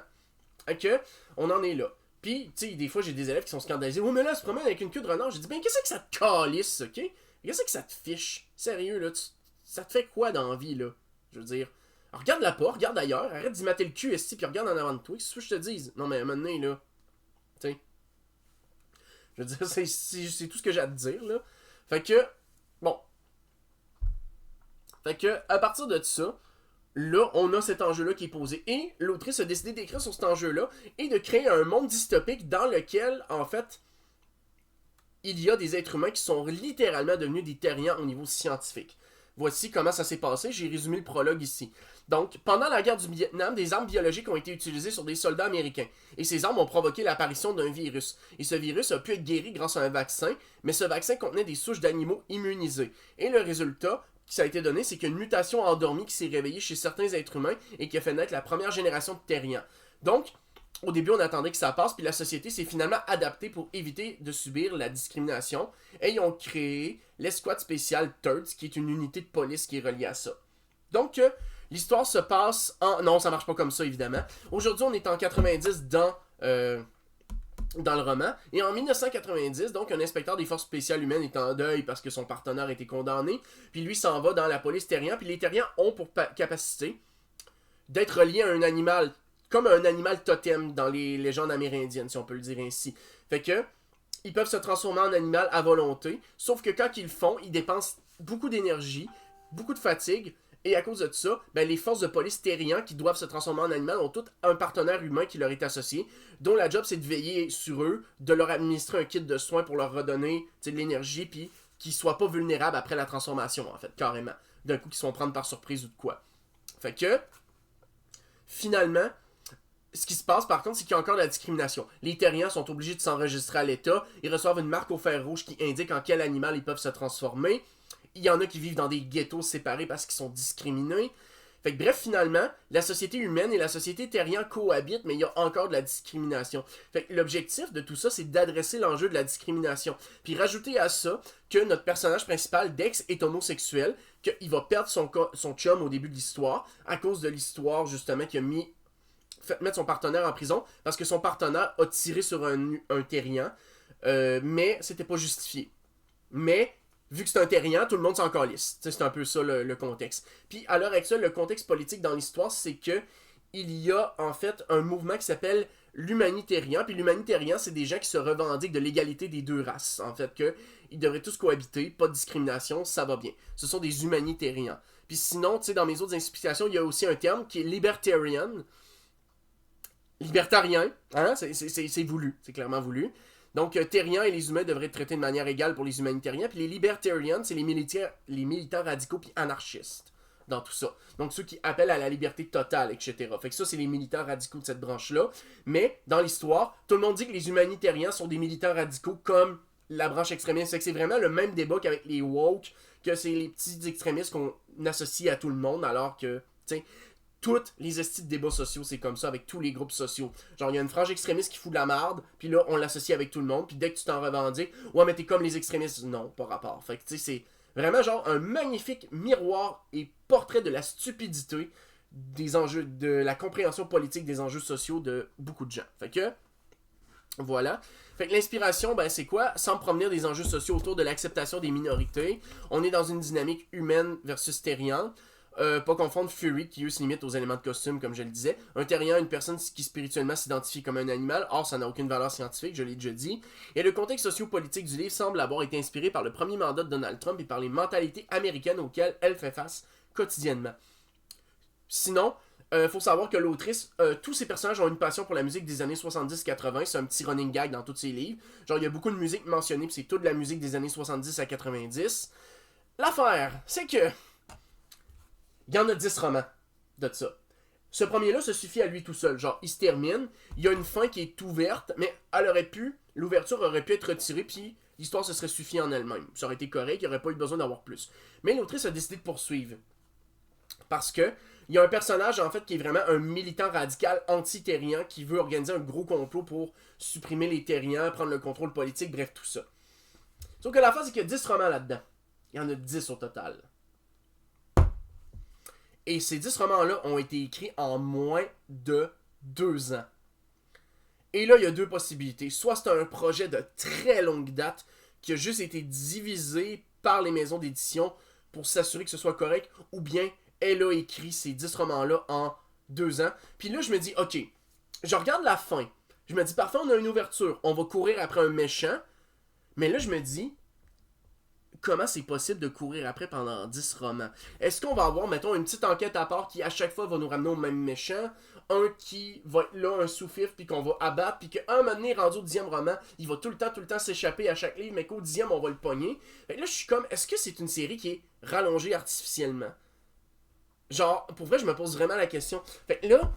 Fait que, on en est là. Puis, tu sais, des fois, j'ai des élèves qui sont scandalisés. Oh, mais là, elle se promène avec une queue de renard. J'ai dit, ben, qu'est-ce que ça te calisse, ok? Qu'est-ce que ça te fiche? Sérieux, là, ça te fait quoi dans la vie, là? Je veux dire, alors, regarde-la pas, regarde ailleurs, arrête d'y mater le cul, esti, puis regarde en avant de toi. Qu'est-ce que je te dise? Non, mais à un moment donné, là, tu sais, je veux dire, c'est tout ce que j'ai à te dire, là. Fait que, bon. Fait que, à partir de ça, là, on a cet enjeu-là qui est posé. Et l'autrice a décidé d'écrire sur cet enjeu-là et de créer un monde dystopique dans lequel, en fait, il y a des êtres humains qui sont littéralement devenus des terriens au niveau scientifique. Voici comment ça s'est passé, j'ai résumé le prologue ici. Donc, pendant la guerre du Vietnam, des armes biologiques ont été utilisées sur des soldats américains. Et ces armes ont provoqué l'apparition d'un virus. Et ce virus a pu être guéri grâce à un vaccin, mais ce vaccin contenait des souches d'animaux immunisés. Et le résultat qui ça a été donné, c'est qu'il y a une mutation endormie qui s'est réveillée chez certains êtres humains et qui a fait naître la première génération de terriens. Donc, au début, on attendait que ça passe, puis la société s'est finalement adaptée pour éviter de subir la discrimination. Et ils ont créé l'escouade spéciale Turds, qui est une unité de police qui est reliée à ça. Donc, l'histoire se passe en... Non, ça marche pas comme ça, évidemment. Aujourd'hui, on est en 90 dans le roman. Et en 1990, donc, un inspecteur des forces spéciales humaines est en deuil parce que son partenaire a été condamné. Puis lui s'en va dans la police terrien. Puis les terriens ont pour capacité d'être reliés à un animal, comme un animal totem dans les légendes amérindiennes, si on peut le dire ainsi. Fait que, ils peuvent se transformer en animal à volonté. Sauf que quand ils le font, ils dépensent beaucoup d'énergie, beaucoup de fatigue. Et à cause de ça, ben, les forces de police terriens qui doivent se transformer en animal ont tout un partenaire humain qui leur est associé, dont la job c'est de veiller sur eux, de leur administrer un kit de soins pour leur redonner de l'énergie, puis qu'ils soient pas vulnérables après la transformation, en fait, carrément. D'un coup, qu'ils se font prendre par surprise ou de quoi. Fait que, finalement, ce qui se passe par contre, c'est qu'il y a encore de la discrimination. Les terriens sont obligés de s'enregistrer à l'État, ils reçoivent une marque au fer rouge qui indique en quel animal ils peuvent se transformer. Il y en a qui vivent dans des ghettos séparés parce qu'ils sont discriminés. Fait que bref, finalement, la société humaine et la société terrien cohabitent, mais il y a encore de la discrimination. Fait que l'objectif de tout ça, c'est d'adresser l'enjeu de la discrimination. Puis rajouter à ça que notre personnage principal, Dex, est homosexuel, qu'il va perdre son chum au début de l'histoire, à cause de l'histoire, justement, qui a fait mettre son partenaire en prison, parce que son partenaire a tiré sur un terrien, mais c'était pas justifié. Mais... vu que c'est un terrien, tout le monde s'en calisse. C'est un peu ça le contexte. Puis à l'heure actuelle, le contexte politique dans l'histoire, c'est que il y a en fait un mouvement qui s'appelle l'humanitérien. Puis l'humanitérien, c'est des gens qui se revendiquent de l'égalité des deux races. En fait, qu'ils devraient tous cohabiter, pas de discrimination, ça va bien. Ce sont des humanitériens. Puis sinon, tu sais, dans mes autres explications, il y a aussi un terme qui est libertarian. Libertarien, hein? C'est voulu, c'est clairement voulu. Donc, terriens et les humains devraient être traités de manière égale pour les humanitariens. Puis les libertarians, c'est les militants radicaux puis anarchistes dans tout ça. Donc, ceux qui appellent à la liberté totale, etc. Fait que ça, c'est les militants radicaux de cette branche-là. Mais, dans l'histoire, tout le monde dit que les humanitariens sont des militants radicaux comme la branche extrémiste. Fait que c'est vraiment le même débat qu'avec les woke, que c'est les petits extrémistes qu'on associe à tout le monde, alors que, tu sais... Toutes les estis de débats sociaux, c'est comme ça avec tous les groupes sociaux. Genre, il y a une frange extrémiste qui fout de la merde, puis là, on l'associe avec tout le monde, puis dès que tu t'en revendiques, ouais, mais t'es comme les extrémistes. Non, pas rapport. Fait que, tu sais, c'est vraiment genre un magnifique miroir et portrait de la stupidité des enjeux, de la compréhension politique des enjeux sociaux de beaucoup de gens. Fait que, voilà. Fait que l'inspiration, ben c'est quoi? Sans promener des enjeux sociaux autour de l'acceptation des minorités. On est dans une dynamique humaine versus terrien. Pas confondre Fury qui eux se limite aux éléments de costume comme je le disais. Un terrien, une personne qui spirituellement s'identifie comme un animal, or ça n'a aucune valeur scientifique, je l'ai déjà dit. Et le contexte socio-politique du livre semble avoir été inspiré par le premier mandat de Donald Trump et par les mentalités américaines auxquelles elle fait face quotidiennement. Sinon, faut savoir que l'autrice, tous ses personnages ont une passion pour la musique des années 70-80, c'est un petit running gag dans tous ses livres. Genre il y a beaucoup de musique mentionnée, puis c'est toute la musique des années 70 à 90. L'affaire, c'est que il y en a 10 romans de ça. Ce premier-là se suffit à lui tout seul. Genre, il se termine, il y a une fin qui est ouverte, mais l'ouverture aurait pu être retirée, puis l'histoire se serait suffit en elle-même. Ça aurait été correct, il n'y aurait pas eu besoin d'avoir plus. Mais l'autrice a décidé de poursuivre. Parce que Il y a un personnage, en fait, qui est vraiment un militant radical anti-terrien qui veut organiser un gros complot pour supprimer les terriens, prendre le contrôle politique, bref, tout ça. Sauf que la fin, c'est qu'il y a 10 romans là-dedans. Il y en a 10 au total. Et ces 10 romans-là ont été écrits en moins de 2 ans. Et là, il y a deux possibilités. Soit c'est un projet de très longue date qui a juste été divisé par les maisons d'édition pour s'assurer que ce soit correct, ou bien elle a écrit ces 10 romans-là en 2 ans. Puis là, je me dis, ok, je regarde la fin. Je me dis, parfait, on a une ouverture. On va courir après un méchant. Mais là, je me dis, comment c'est possible de courir après pendant 10 romans? Est-ce qu'on va avoir, mettons, une petite enquête à part qui, à chaque fois, va nous ramener au même méchant? Un qui va être là, un sous-fifre, puis qu'on va abattre, puis qu'un moment donné, rendu au 10e roman, il va tout le temps s'échapper à chaque livre, mais qu'au 10e, on va le pogner. Fait que là, je suis comme, est-ce que c'est une série qui est rallongée artificiellement? Genre, pour vrai, je me pose vraiment la question. Fait que là,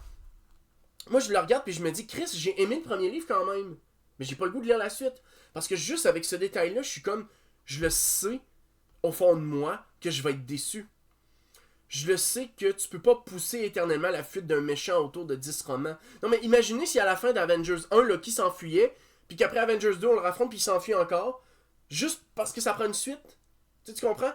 moi, je le regarde, puis je me dis, Chris, j'ai aimé le premier livre quand même, mais j'ai pas le goût de lire la suite. Parce que juste avec ce détail-là, je suis comme, je le sais, au fond de moi, que je vais être déçu. Je le sais que tu peux pas pousser éternellement la fuite d'un méchant autour de 10 romans. Non mais imaginez si à la fin d'Avengers 1, Loki s'enfuyait, puis qu'après Avengers 2, on le raffronte, puis il s'enfuit encore, juste parce que ça prend une suite. Tu comprends?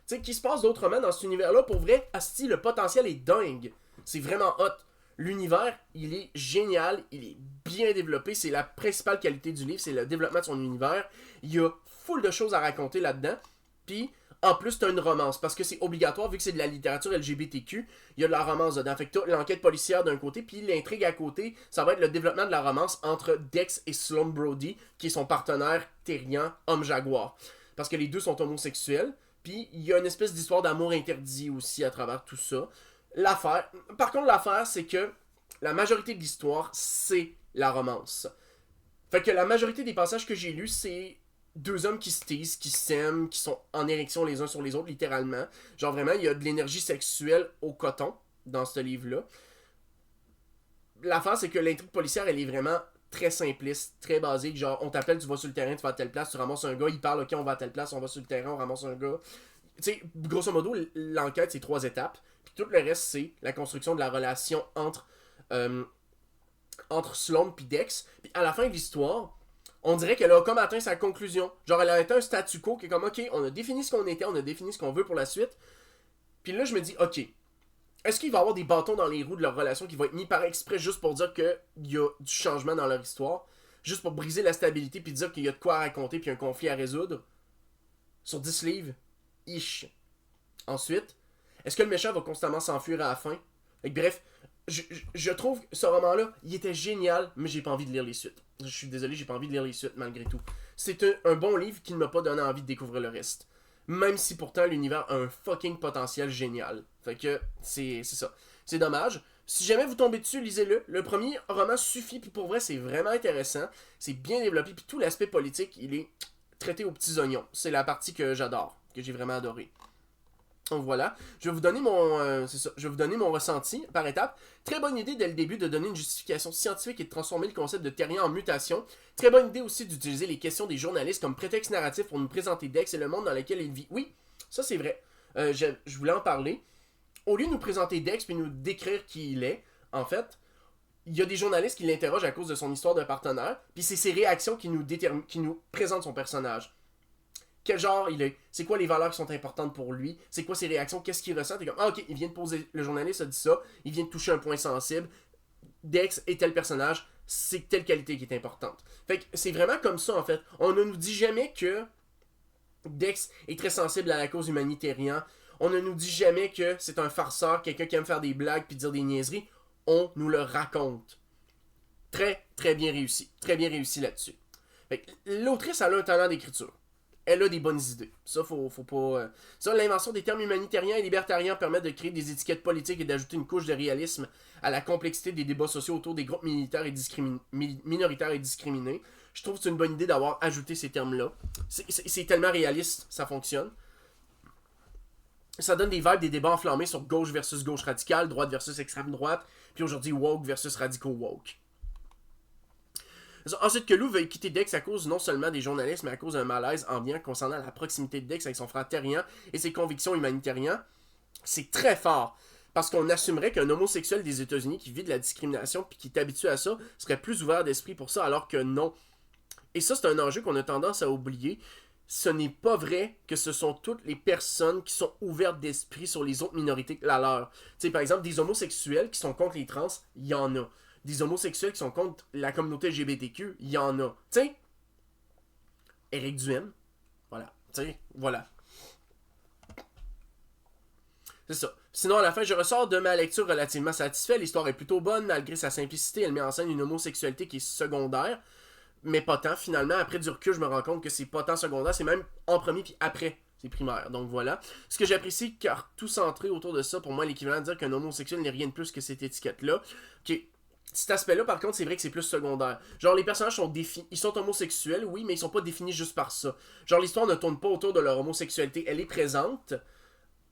Tu sais, qu'il se passe d'autrement dans cet univers-là, pour vrai, asti, le potentiel est dingue. C'est vraiment hot. L'univers, il est génial, il est bien développé, c'est la principale qualité du livre, c'est le développement de son univers. Il y a full de choses à raconter là-dedans, puis en plus, t'as une romance, parce que c'est obligatoire, vu que c'est de la littérature LGBTQ, il y a de la romance dedans. Fait que t'as l'enquête policière d'un côté, puis l'intrigue à côté, ça va être le développement de la romance entre Dex et Sloane Brody, qui est son partenaire terrien, homme-jaguar. Parce que les deux sont homosexuels, puis il y a une espèce d'histoire d'amour interdit aussi à travers tout ça. Par contre, l'affaire, c'est que la majorité de l'histoire, c'est la romance. Fait que la majorité des passages que j'ai lus, c'est deux hommes qui se teasent, qui s'aiment, qui sont en érection les uns sur les autres, littéralement. Genre vraiment, il y a de l'énergie sexuelle au coton dans ce livre-là. L'affaire, c'est que l'intrigue policière, elle est vraiment très simpliste, très basique. Genre, on t'appelle, tu vas sur le terrain, tu vas à telle place, tu ramasses un gars, il parle, ok, on va à telle place, on va sur le terrain, on ramasse un gars. Tu sais, grosso modo, l'enquête, c'est 3 étapes. Puis tout le reste, c'est la construction de la relation entre Sloane et Dex. Puis à la fin de l'histoire, on dirait qu'elle a comme atteint sa conclusion. Genre, elle a atteint un statu quo qui est comme, ok, on a défini ce qu'on était, on a défini ce qu'on veut pour la suite. Puis là, je me dis, ok, est-ce qu'il va y avoir des bâtons dans les roues de leur relation qui vont être mis par exprès juste pour dire qu'il y a du changement dans leur histoire? Juste pour briser la stabilité puis dire qu'il y a de quoi à raconter puis un conflit à résoudre? Sur 10 livres? Ish. Ensuite, est-ce que le méchant va constamment s'enfuir à la fin? Et bref, je trouve que ce roman-là, il était génial, mais j'ai pas envie de lire les suites. Je suis désolé, j'ai pas envie de lire les suites malgré tout. C'est un bon livre qui ne m'a pas donné envie de découvrir le reste. Même si pourtant l'univers a un fucking potentiel génial. Fait que c'est ça. C'est dommage. Si jamais vous tombez dessus, lisez-le. Le premier roman suffit, puis pour vrai, c'est vraiment intéressant. C'est bien développé, puis tout l'aspect politique, il est traité aux petits oignons. C'est la partie que j'adore, que j'ai vraiment adoré. Donc voilà, je vais vous donner mon ressenti par étapes. Très bonne idée dès le début de donner une justification scientifique et de transformer le concept de terrien en mutation. Très bonne idée aussi d'utiliser les questions des journalistes comme prétexte narratif pour nous présenter Dex et le monde dans lequel il vit. Oui, ça c'est vrai. Je voulais en parler. Au lieu de nous présenter Dex puis nous décrire qui il est, en fait, il y a des journalistes qui l'interrogent à cause de son histoire de partenaire, puis c'est ses réactions qui nous présentent son personnage. Quel genre il est, c'est quoi les valeurs qui sont importantes pour lui, c'est quoi ses réactions, qu'est-ce qu'il ressent, t'es comme, ah ok, il vient de poser, le journaliste a dit ça, il vient de toucher un point sensible, Dex est tel personnage, c'est telle qualité qui est importante. Fait que c'est vraiment comme ça en fait, on ne nous dit jamais que Dex est très sensible à la cause humanitarienne, on ne nous dit jamais que c'est un farceur, quelqu'un qui aime faire des blagues puis dire des niaiseries, on nous le raconte. Très bien réussi là-dessus. Fait que l'autrice elle a un talent d'écriture. Elle a des bonnes idées. Ça, faut pas. Ça, l'invention des termes humanitariens et libertariens permet de créer des étiquettes politiques et d'ajouter une couche de réalisme à la complexité des débats sociaux autour des groupes minoritaires et discriminés. Je trouve que c'est une bonne idée d'avoir ajouté ces termes-là. C'est tellement réaliste, ça fonctionne. Ça donne des vibes des débats enflammés sur gauche versus gauche radicale, droite versus extrême droite, puis aujourd'hui woke versus radicaux woke. Ensuite, que Lou veuille quitter Dex à cause non seulement des journalistes, mais à cause d'un malaise ambiant concernant la proximité de Dex avec son frère terrien et ses convictions humanitariennes, c'est très fort. Parce qu'on assumerait qu'un homosexuel des États-Unis qui vit de la discrimination puis qui est habitué à ça serait plus ouvert d'esprit pour ça, alors que non. Et ça, c'est un enjeu qu'on a tendance à oublier. Ce n'est pas vrai que ce sont toutes les personnes qui sont ouvertes d'esprit sur les autres minorités que la leur. Tu sais, par exemple, des homosexuels qui sont contre les trans, il y en a. Des homosexuels qui sont contre la communauté LGBTQ, il y en a. Tu sais, Éric Duhaime, voilà. Tu sais, voilà. C'est ça. Sinon, à la fin, je ressors de ma lecture relativement satisfait. L'histoire est plutôt bonne, malgré sa simplicité. Elle met en scène une homosexualité qui est secondaire, mais pas tant. Finalement, après du recul, je me rends compte que c'est pas tant secondaire, c'est même en premier puis après. C'est primaire. Donc voilà. Ce que j'apprécie, car tout centré autour de ça, pour moi, l'équivalent de dire qu'un homosexuel n'est rien de plus que cette étiquette-là. Ok. Cet aspect-là, par contre, c'est vrai que c'est plus secondaire. Genre, les personnages sont définis. Ils sont homosexuels, oui, mais ils sont pas définis juste par ça. Genre, l'histoire ne tourne pas autour de leur homosexualité. Elle est présente,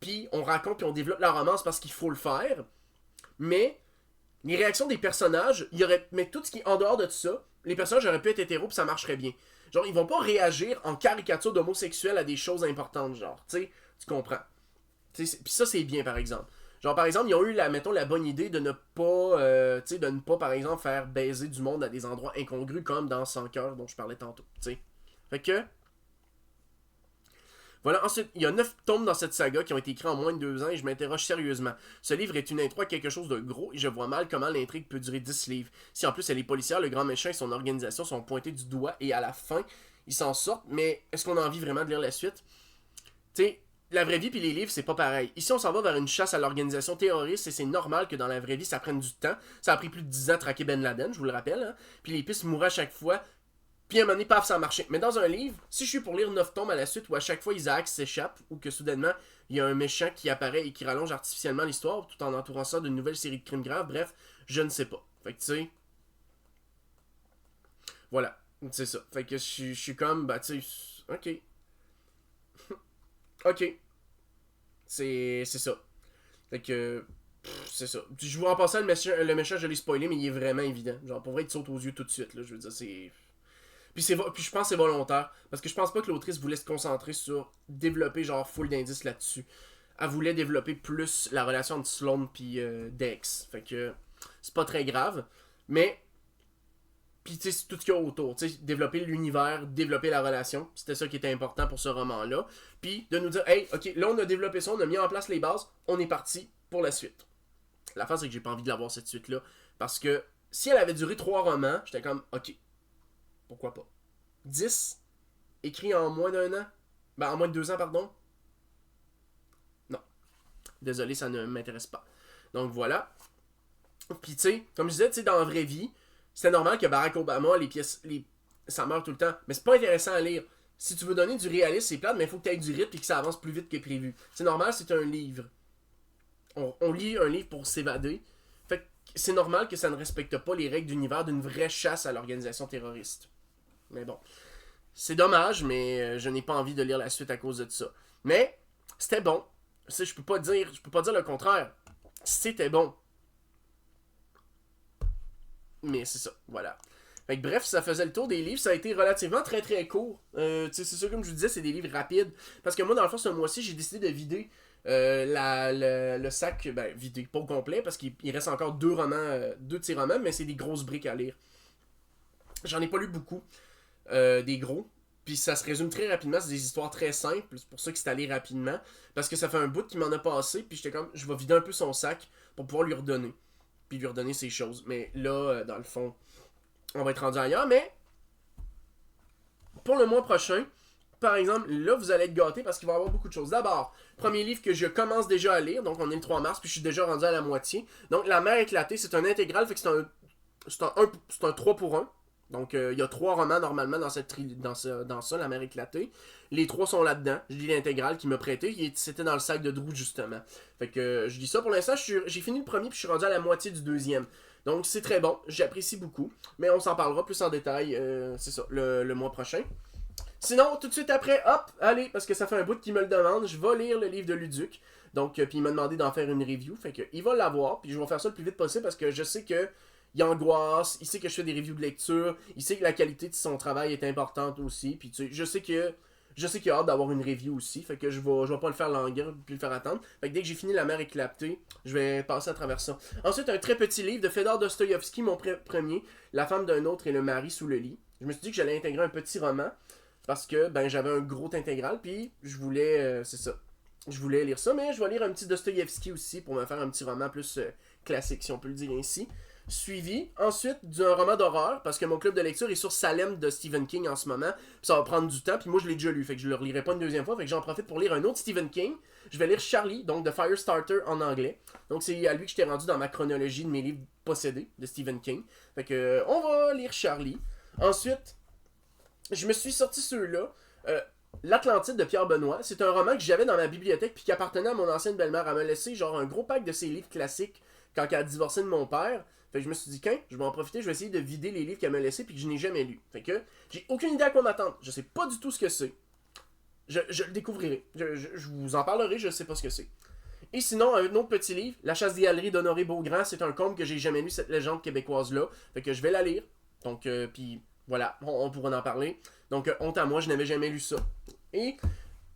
puis on raconte, puis on développe la romance parce qu'il faut le faire. Mais les réactions des personnages, il y aurait. Mais tout ce qui est en dehors de tout ça, les personnages auraient pu être hétéros, puis ça marcherait bien. Genre, ils vont pas réagir en caricature d'homosexuels à des choses importantes, genre. Tu sais, tu comprends. Puis ça, c'est bien, par exemple. Genre, par exemple, ils ont eu, mettons, la bonne idée de ne pas, de ne pas, par exemple, faire baiser du monde à des endroits incongrus, comme dans 100 cœurs dont je parlais tantôt, tu sais. Fait que... Voilà, ensuite, il y a 9 tomes dans cette saga qui ont été écrits en moins de 2 ans et je m'interroge sérieusement. Ce livre est une intro à quelque chose de gros et je vois mal comment l'intrigue peut durer 10 livres. Si en plus elle est policière, le grand méchant et son organisation sont pointés du doigt et à la fin, ils s'en sortent, mais est-ce qu'on a envie vraiment de lire la suite? Tu sais, la vraie vie puis les livres, c'est pas pareil. Ici, on s'en va vers une chasse à l'organisation terroriste et c'est normal que dans la vraie vie, ça prenne du temps. Ça a pris plus de 10 ans de traquer Ben Laden, je vous le rappelle, hein? Puis les pistes mourraient à chaque fois. Puis à un moment donné, paf, ça a marché. Mais dans un livre, si je suis pour lire 9 tomes à la suite où à chaque fois Isaac s'échappe ou que soudainement il y a un méchant qui apparaît et qui rallonge artificiellement l'histoire tout en entourant ça d'une nouvelle série de crimes graves, bref, je ne sais pas. Fait que tu sais. Voilà. C'est ça. Fait que je suis comme, bah tu sais. Ok. Ok. C'est ça. Fait que. C'est ça. Je vois en passant le méchant, je l'ai spoilé, mais il est vraiment évident. Genre, pour vrai, il te saute aux yeux tout de suite. Là. Je veux dire, c'est. Puis je pense que c'est volontaire. Parce que je pense pas que l'autrice voulait se concentrer sur développer genre full d'indices là-dessus. Elle voulait développer plus la relation entre Sloane puis Dex. Fait que c'est pas très grave. Mais. Puis tu sais, c'est tout ce qu'il y a autour. Tu sais, développer l'univers, développer la relation. C'était ça qui était important pour ce roman-là. Puis de nous dire, hey, ok, là on a développé ça, on a mis en place les bases, on est parti pour la suite. La fin, c'est que j'ai pas envie de l'avoir cette suite-là. Parce que si elle avait duré 3 romans, j'étais comme, ok, pourquoi pas. 10 écrits en moins d'un an. Ben, en moins de 2 ans, pardon. Non. Désolé, ça ne m'intéresse pas. Donc voilà. Puis tu sais, comme je disais, tu sais, dans la vraie vie, c'est normal que Barack Obama, ça meurt tout le temps. Mais c'est pas intéressant à lire. Si tu veux donner du réalisme, c'est plate, mais il faut que tu aies du rythme et que ça avance plus vite que prévu. C'est normal, c'est un livre. On lit un livre pour s'évader. Fait que c'est normal que ça ne respecte pas les règles d'univers d'une vraie chasse à l'organisation terroriste. Mais bon. C'est dommage, mais je n'ai pas envie de lire la suite à cause de ça. Mais, c'était bon. Je peux pas dire le contraire. C'était bon. Mais c'est ça, voilà. Fait que bref, ça faisait le tour des livres. Ça a été relativement très très court. C'est sûr, comme je vous disais, c'est des livres rapides. Parce que moi, dans le fond, ce mois-ci, j'ai décidé de vider le sac, vidé, pas au complet, parce qu'il reste encore 2 romans, 2 de ces romans, mais c'est des grosses briques à lire. J'en ai pas lu beaucoup, des gros. Puis ça se résume très rapidement, c'est des histoires très simples, c'est pour ça que c'est allé rapidement. Parce que ça fait un bout qui m'en a passé, puis j'étais comme, je vais vider un peu son sac pour pouvoir lui redonner. Puis lui redonner ses choses. Mais là, dans le fond, on va être rendu ailleurs. Mais pour le mois prochain, par exemple, là, vous allez être gâtés parce qu'il va y avoir beaucoup de choses. D'abord, premier livre que je commence déjà à lire, donc on est le 3 mars, puis je suis déjà rendu à la moitié. Donc, La mer éclatée, c'est un intégral, fait que c'est un 3 pour 1. Donc, il y a 3 romans normalement dans ça, La mer éclatée. Les 3 sont là-dedans. Je lis l'intégrale qui m'a prêté. C'était dans le sac de Drew, justement. Fait que je lis ça. Pour l'instant, j'ai fini le premier, puis je suis rendu à la moitié du deuxième. Donc, c'est très bon. J'apprécie beaucoup. Mais on s'en parlera plus en détail, c'est ça, le mois prochain. Sinon, tout de suite après, hop, allez, parce que ça fait un bout qu'il me le demande, je vais lire le livre de Luduc. Donc, puis il m'a demandé d'en faire une review. Fait que il va l'avoir, puis je vais faire ça le plus vite possible parce que je sais que il angoisse, il sait que je fais des reviews de lecture, il sait que la qualité de son travail est importante aussi, puis tu sais, je sais que Je sais qu'il a hâte d'avoir une review aussi, fait que je vais pas le faire languir puis le faire attendre. Fait que dès que j'ai fini La mer éclatée, je vais passer à travers ça. Ensuite, un très petit livre de Fedor Dostoïevski, mon premier, La femme d'un autre et le mari sous le lit. Je me suis dit que j'allais intégrer un petit roman parce que ben j'avais un gros intégral puis je voulais c'est ça. Je voulais lire ça, mais je vais lire un petit Dostoïevski aussi pour me faire un petit roman plus classique, si on peut le dire ainsi. Suivi ensuite d'un roman d'horreur, parce que mon club de lecture est sur Salem de Stephen King en ce moment, puis ça va prendre du temps, puis moi je l'ai déjà lu, fait que je le relirai pas une deuxième fois, fait que j'en profite pour lire un autre Stephen King. Je vais lire Charlie, donc de Firestarter en anglais. Donc c'est à lui que je t'ai rendu dans ma chronologie de mes livres possédés de Stephen King. Fait que on va lire Charlie. Ensuite, je me suis sorti ceux-là. L'Atlantide de Pierre Benoît, c'est un roman que j'avais dans ma bibliothèque puis qui appartenait à mon ancienne belle-mère. Elle m'a laissé genre un gros pack de ses livres classiques quand elle a divorcé de mon père. Fait que je me suis dit, je vais en profiter, je vais essayer de vider les livres qu'elle m'a laissés puis que je n'ai jamais lus. Fait que j'ai aucune idée à quoi m'attendre. Je sais pas du tout ce que c'est. Je le découvrirai. Je vous en parlerai, je sais pas ce que c'est. Et sinon, un autre petit livre, La chasse des galeries d'Honoré Beaugrand, c'est un conte que j'ai jamais lu, cette légende québécoise-là. Fait que je vais la lire. Donc, puis voilà, on pourra en parler. Donc, honte à moi, je n'avais jamais lu ça. Et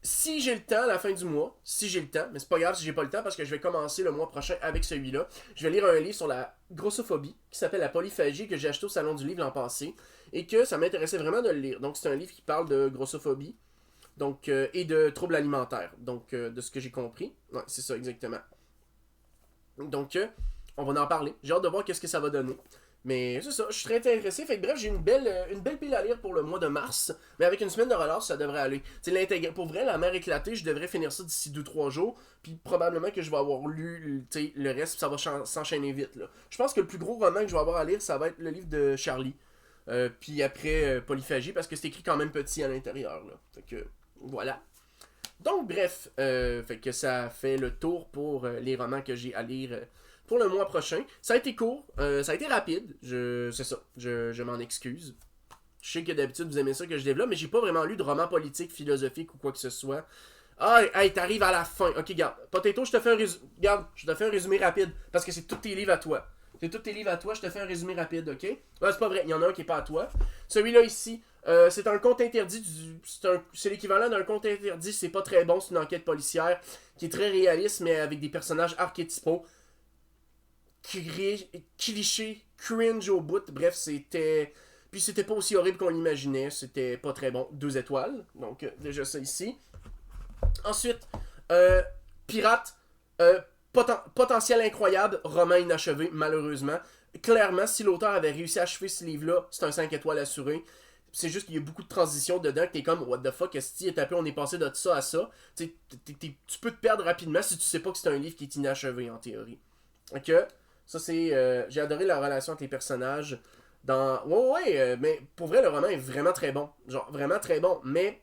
si j'ai le temps à la fin du mois, si j'ai le temps, mais c'est pas grave si j'ai pas le temps parce que je vais commencer le mois prochain avec celui-là, je vais lire un livre sur la grossophobie qui s'appelle La polyphagie que j'ai acheté au Salon du Livre l'an passé et que ça m'intéressait vraiment de le lire. Donc, c'est un livre qui parle de grossophobie donc, et de troubles alimentaires. Donc, de ce que j'ai compris. Ouais, c'est ça, exactement. Donc, on va en parler. J'ai hâte de voir qu'est-ce que ça va donner. Mais c'est ça, je suis très intéressé. Fait que bref, j'ai une belle pile à lire pour le mois de mars. Mais avec une semaine de relâche, ça devrait aller. Pour vrai, La mer éclatée, je devrais finir ça d'ici 2-3 jours. Puis probablement que je vais avoir lu le reste, puis ça va s'enchaîner vite. Là. Je pense que le plus gros roman que je vais avoir à lire, ça va être le livre de Charlie. Puis après, Polyphagie, parce que c'est écrit quand même petit à l'intérieur. Là. Fait que, voilà. Donc bref, fait que ça fait le tour pour les romans que j'ai à lire pour le mois prochain. Ça a été court, ça a été rapide, c'est ça, je m'en excuse. Je sais que d'habitude vous aimez ça que je développe, mais j'ai pas vraiment lu de romans politiques, philosophiques ou quoi que ce soit. Ah, hey, t'arrives à la fin. Ok, garde, Potato, je te fais un résumé. Garde, je te fais un résumé rapide, parce que c'est tous tes livres à toi. C'est tous tes livres à toi, je te fais un résumé rapide, ok? Ouais, c'est pas vrai, il y en a un qui est pas à toi. Celui-là ici, c'est un conte interdit, c'est l'équivalent d'un conte interdit, c'est pas très bon, c'est une enquête policière qui est très réaliste, mais avec des personnages archétypaux. Cliché, cringe au bout, bref, c'était... Puis c'était pas aussi horrible qu'on l'imaginait, c'était pas très bon. 2 étoiles, donc déjà ça ici. Ensuite, Pirate, potentiel incroyable, roman inachevé, malheureusement. Clairement, si l'auteur avait réussi à achever ce livre-là, c'est un 5 étoiles assuré. C'est juste qu'il y a beaucoup de transitions dedans que t'es comme what the fuck, on est passé de ça à ça. Tu peux te perdre rapidement si tu sais pas que c'est un livre qui est inachevé en théorie. Ok? Ça c'est. J'ai adoré la relation avec les personnages. Mais pour vrai, le roman est vraiment très bon. Genre, vraiment très bon. Mais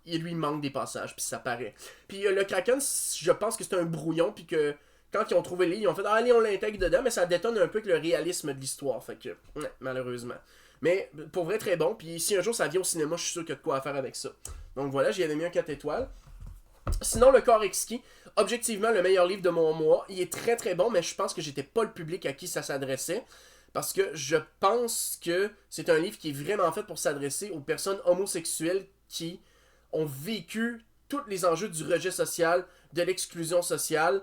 il lui manque des passages, puis ça paraît. Puis le Kraken, je pense que c'est un brouillon, puis que quand ils ont trouvé le livre, ils ont fait allez, on l'intègre dedans, mais ça détonne un peu avec le réalisme de l'histoire. Fait que, malheureusement. Mais pour vrai, très bon. Puis si un jour ça vient au cinéma, je suis sûr qu'il y a de quoi à faire avec ça. Donc voilà, j'y avais mis un 4 étoiles. Sinon, Le corps exquis, objectivement le meilleur livre de mon mois. Il est très très bon, mais je pense que j'étais pas le public à qui ça s'adressait. Parce que je pense que c'est un livre qui est vraiment fait pour s'adresser aux personnes homosexuelles qui ont vécu tous les enjeux du rejet social, de l'exclusion sociale,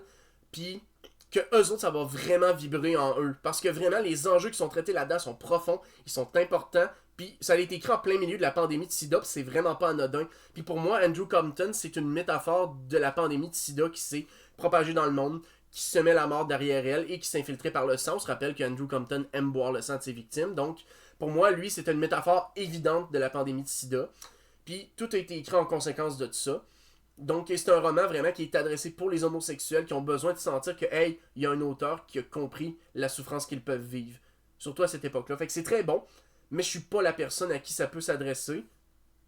puis que eux autres, ça va vraiment vibrer en eux. Parce que vraiment, les enjeux qui sont traités là-dedans sont profonds, ils sont importants, puis ça a été écrit en plein milieu de la pandémie de sida, puis c'est vraiment pas anodin. Puis pour moi, Andrew Compton, c'est une métaphore de la pandémie de sida qui s'est propagée dans le monde, qui se met la mort derrière elle et qui s'infiltrait par le sang. On se rappelle qu'Andrew Compton aime boire le sang de ses victimes, donc pour moi, lui, c'est une métaphore évidente de la pandémie de sida. Puis tout a été écrit en conséquence de tout ça. Donc c'est un roman vraiment qui est adressé pour les homosexuels qui ont besoin de sentir que, hey, il y a un auteur qui a compris la souffrance qu'ils peuvent vivre. Surtout à cette époque-là. Fait que c'est très bon, mais je suis pas la personne à qui ça peut s'adresser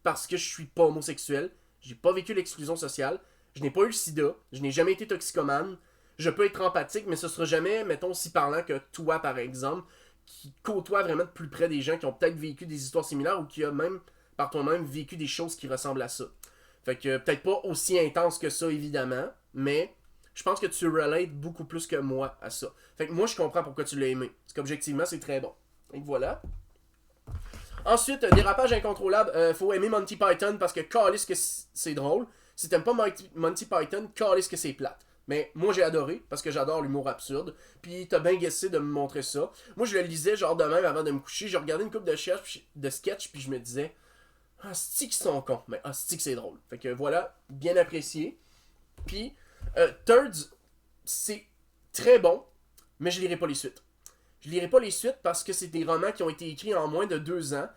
parce que je suis pas homosexuel, j'ai pas vécu l'exclusion sociale, je n'ai pas eu le sida, je n'ai jamais été toxicomane, je peux être empathique, mais ce sera jamais, mettons, aussi parlant que toi, par exemple, qui côtoie vraiment de plus près des gens qui ont peut-être vécu des histoires similaires ou qui a même, par toi-même, vécu des choses qui ressemblent à ça. Fait que peut-être pas aussi intense que ça, évidemment, mais je pense que tu relates beaucoup plus que moi à ça. Fait que moi, je comprends pourquoi tu l'as aimé. Parce qu'objectivement, c'est très bon. Fait que voilà. Ensuite, dérapage incontrôlable. Faut aimer Monty Python parce que calisse que c'est drôle. Si t'aimes pas Monty Python, calisse que c'est plate. Mais moi j'ai adoré parce que j'adore l'humour absurde. Puis t'as bien guessé de me montrer ça. Moi je le lisais genre de même avant de me coucher. Je regardais une couple de sketch puis je me disais ah c'est qu'ils sont cons. Mais ah c'est que c'est drôle. Fait que voilà, bien apprécié. Puis Thirds, c'est très bon, mais je lirai pas les suites. Je lirai pas les suites parce que c'est des romans qui ont été écrits en moins de 2 ans,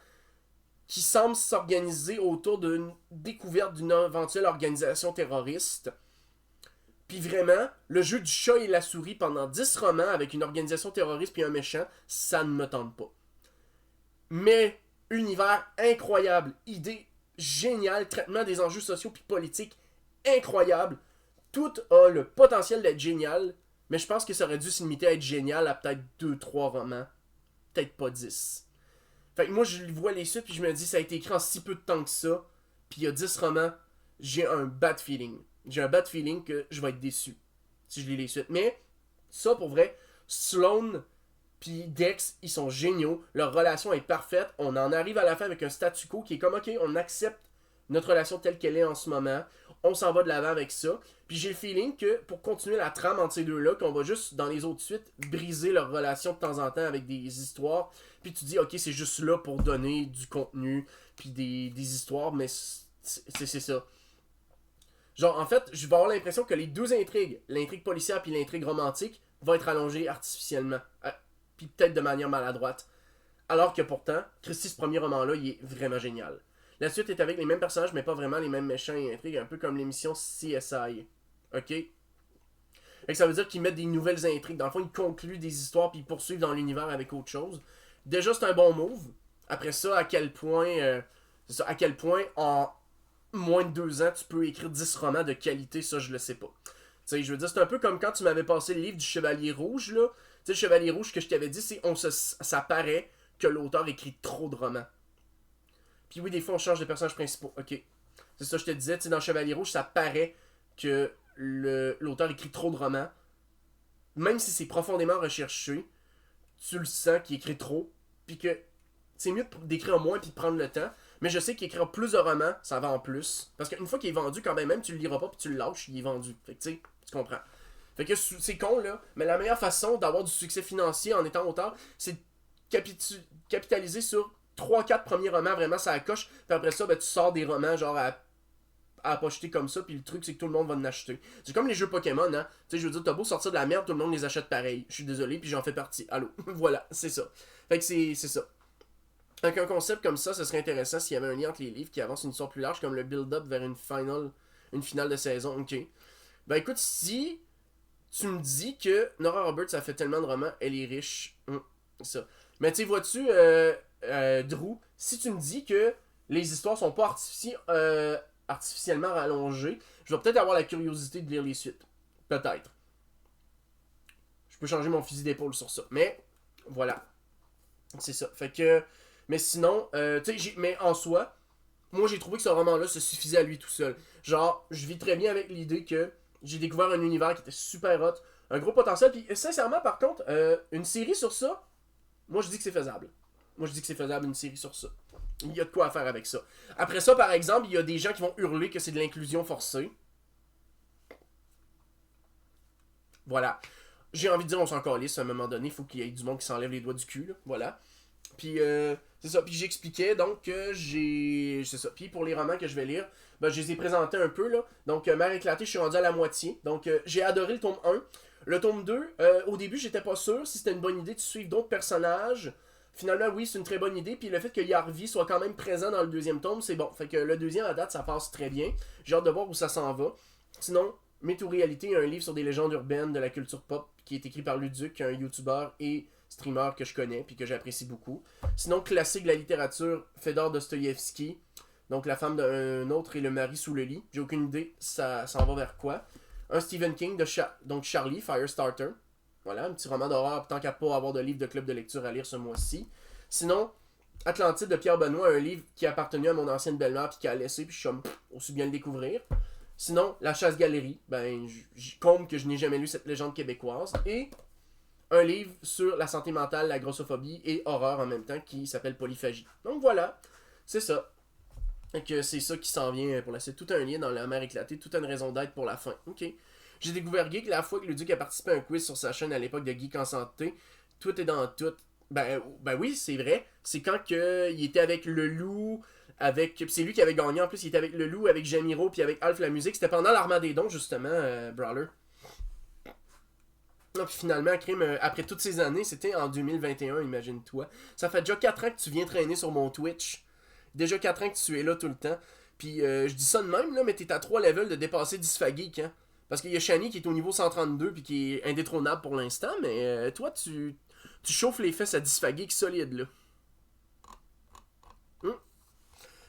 qui semblent s'organiser autour d'une découverte d'une éventuelle organisation terroriste. Puis vraiment, le jeu du chat et la souris pendant 10 romans avec une organisation terroriste puis un méchant, ça ne me tente pas. Mais, univers incroyable, idée géniale, traitement des enjeux sociaux puis politiques incroyable. Tout a le potentiel d'être génial, mais je pense que ça aurait dû se limiter à être génial à peut-être 2-3 romans. Peut-être pas 10. Fait que moi, je vois les suites puis je me dis, ça a été écrit en si peu de temps que ça, puis il y a 10 romans, j'ai un bad feeling. J'ai un bad feeling que je vais être déçu si je lis les suites. Mais, ça pour vrai, Sloane puis Dex, ils sont géniaux. Leur relation est parfaite. On en arrive à la fin avec un statu quo qui est comme, ok, on accepte notre relation telle qu'elle est en ce moment. On s'en va de l'avant avec ça. Puis j'ai le feeling que pour continuer la trame entre ces deux-là, qu'on va juste, dans les autres suites, briser leur relation de temps en temps avec des histoires. Puis tu dis, ok, c'est juste là pour donner du contenu, puis des histoires, mais c'est ça. Genre, en fait, je vais avoir l'impression que les deux intrigues, l'intrigue policière puis l'intrigue romantique, vont être allongées artificiellement. Puis peut-être de manière maladroite. Alors que pourtant, Christy, ce premier roman-là, il est vraiment génial. La suite est avec les mêmes personnages, mais pas vraiment les mêmes méchants et intrigues, un peu comme l'émission CSI. Ok? Et ça veut dire qu'ils mettent des nouvelles intrigues. Dans le fond, ils concluent des histoires puis ils poursuivent dans l'univers avec autre chose. Déjà, c'est un bon move. Après ça, à quel point en moins de 2 ans, tu peux écrire 10 romans de qualité, ça, je le sais pas. Tu sais, je veux dire, c'est un peu comme quand tu m'avais passé le livre du Chevalier Rouge, là. Tu sais, le Chevalier Rouge, que je t'avais dit, c'est ça paraît que l'auteur écrit trop de romans. Puis oui, des fois, on change de personnages principaux. Ok. C'est ça, je te disais, tu sais, dans Chevalier Rouge, ça paraît que l'auteur écrit trop de romans. Même si c'est profondément recherché, tu le sens qu'il écrit trop. Puis que c'est mieux d'écrire moins puis de prendre le temps. Mais je sais qu'écrire plus de romans, ça va en plus. Parce qu'une fois qu'il est vendu, quand même tu le liras pas puis tu le lâches, il est vendu. Fait que tu sais, tu comprends. Fait que c'est con là, mais la meilleure façon d'avoir du succès financier en étant auteur, c'est de capitaliser sur 3-4 premiers romans, vraiment ça coche. Puis après ça, ben, tu sors des romans genre à pocheter comme ça, puis le truc c'est que tout le monde va en acheter. C'est comme les jeux Pokémon, hein. Tu sais, je veux dire, t'as beau sortir de la merde, tout le monde les achète pareil. Je suis désolé, puis j'en fais partie. Allô, voilà, c'est ça. Fait que c'est ça. Avec un concept comme ça, ce serait intéressant s'il y avait un lien entre les livres qui avance une histoire plus large, comme le build-up vers une finale de saison. Ok. Ben écoute, si tu me dis que Nora Roberts a fait tellement de romans, elle est riche. Ça. Mais tu sais, vois-tu, Drew, si tu me dis que les histoires sont pas artificiellement rallongées, je vais peut-être avoir la curiosité de lire les suites. Peut-être. Je peux changer mon fusil d'épaule sur ça. Mais, voilà. C'est ça. Fait que... Mais sinon, tu sais, mais en soi, moi j'ai trouvé que ce roman-là se suffisait à lui tout seul. Genre, je vis très bien avec l'idée que j'ai découvert un univers qui était super hot, un gros potentiel, puis sincèrement, par contre, une série sur ça, moi je dis que c'est faisable. Moi je dis que c'est faisable une série sur ça. Il y a de quoi à faire avec ça. Après ça, par exemple, il y a des gens qui vont hurler que c'est de l'inclusion forcée. Voilà. J'ai envie de dire, on s'en calisse à un moment donné, il faut qu'il y ait du monde qui s'enlève les doigts du cul, là. Voilà. Puis, c'est ça. Puis j'expliquais, donc, que j'ai... C'est ça. Puis pour les romans que je vais lire, ben, je les ai présentés un peu, là. Donc, Mère éclatée, je suis rendu à la moitié. Donc, j'ai adoré le tome 1. Le tome 2, au début, j'étais pas sûr si c'était une bonne idée de suivre d'autres personnages. Finalement, oui, c'est une très bonne idée. Puis le fait que Yarvi soit quand même présent dans le deuxième tome, c'est bon. Fait que le deuxième, à date, ça passe très bien. J'ai hâte de voir où ça s'en va. Sinon, Mytho Réalité, un livre sur des légendes urbaines de la culture pop qui est écrit par Luduc, un youtubeur et streamer que je connais puis que j'apprécie beaucoup. Sinon, classique de la littérature, Fedor Dostoïevski. Donc, La femme d'un autre et le mari sous le lit. J'ai aucune idée, ça en va vers quoi. Un Stephen King de donc Charlie, Firestarter. Voilà, un petit roman d'horreur, tant qu'à pas avoir de livre de club de lecture à lire ce mois-ci. Sinon, Atlantide de Pierre Benoît, un livre qui a appartenu à mon ancienne belle-mère puis qui a laissé, puis je suis comme, aussi bien le découvrir. Sinon, La Chasse-Galerie, ben, je comble que je n'ai jamais lu cette légende québécoise. Et un livre sur la santé mentale, la grossophobie et horreur en même temps qui s'appelle Polyphagie. Donc voilà, c'est ça. Donc c'est ça qui s'en vient pour la suite. Tout un lien dans la mer éclatée, toute une raison d'être pour la fin. Ok. J'ai découvert Geek la fois que Luduc a participé à un quiz sur sa chaîne à l'époque de Geek en santé. Tout est dans tout. Ben oui, c'est vrai. C'est quand que il était avec le loup, avec. C'est lui qui avait gagné en plus, il était avec le loup, avec Jamiro, puis avec Alf la musique. C'était pendant l'Armagédon, justement, Brawler. Puis finalement, Crime, après toutes ces années, c'était en 2021, imagine-toi. Ça fait déjà 4 ans que tu viens traîner sur mon Twitch. Déjà 4 ans que tu es là tout le temps. Puis je dis ça de même, là, mais t'es à 3 levels de dépasser Dysphagique, hein. Parce qu'il y a Shani qui est au niveau 132 puis qui est indétrônable pour l'instant, mais toi, tu chauffes les fesses à Dysphagique solide, là. Hum.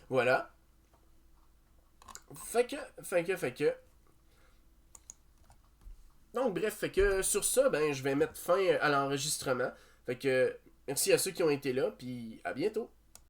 Voilà. Fait que. Donc, bref, fait que sur ça, ben, je vais mettre fin à l'enregistrement. Fait que, merci à ceux qui ont été là, puis à bientôt.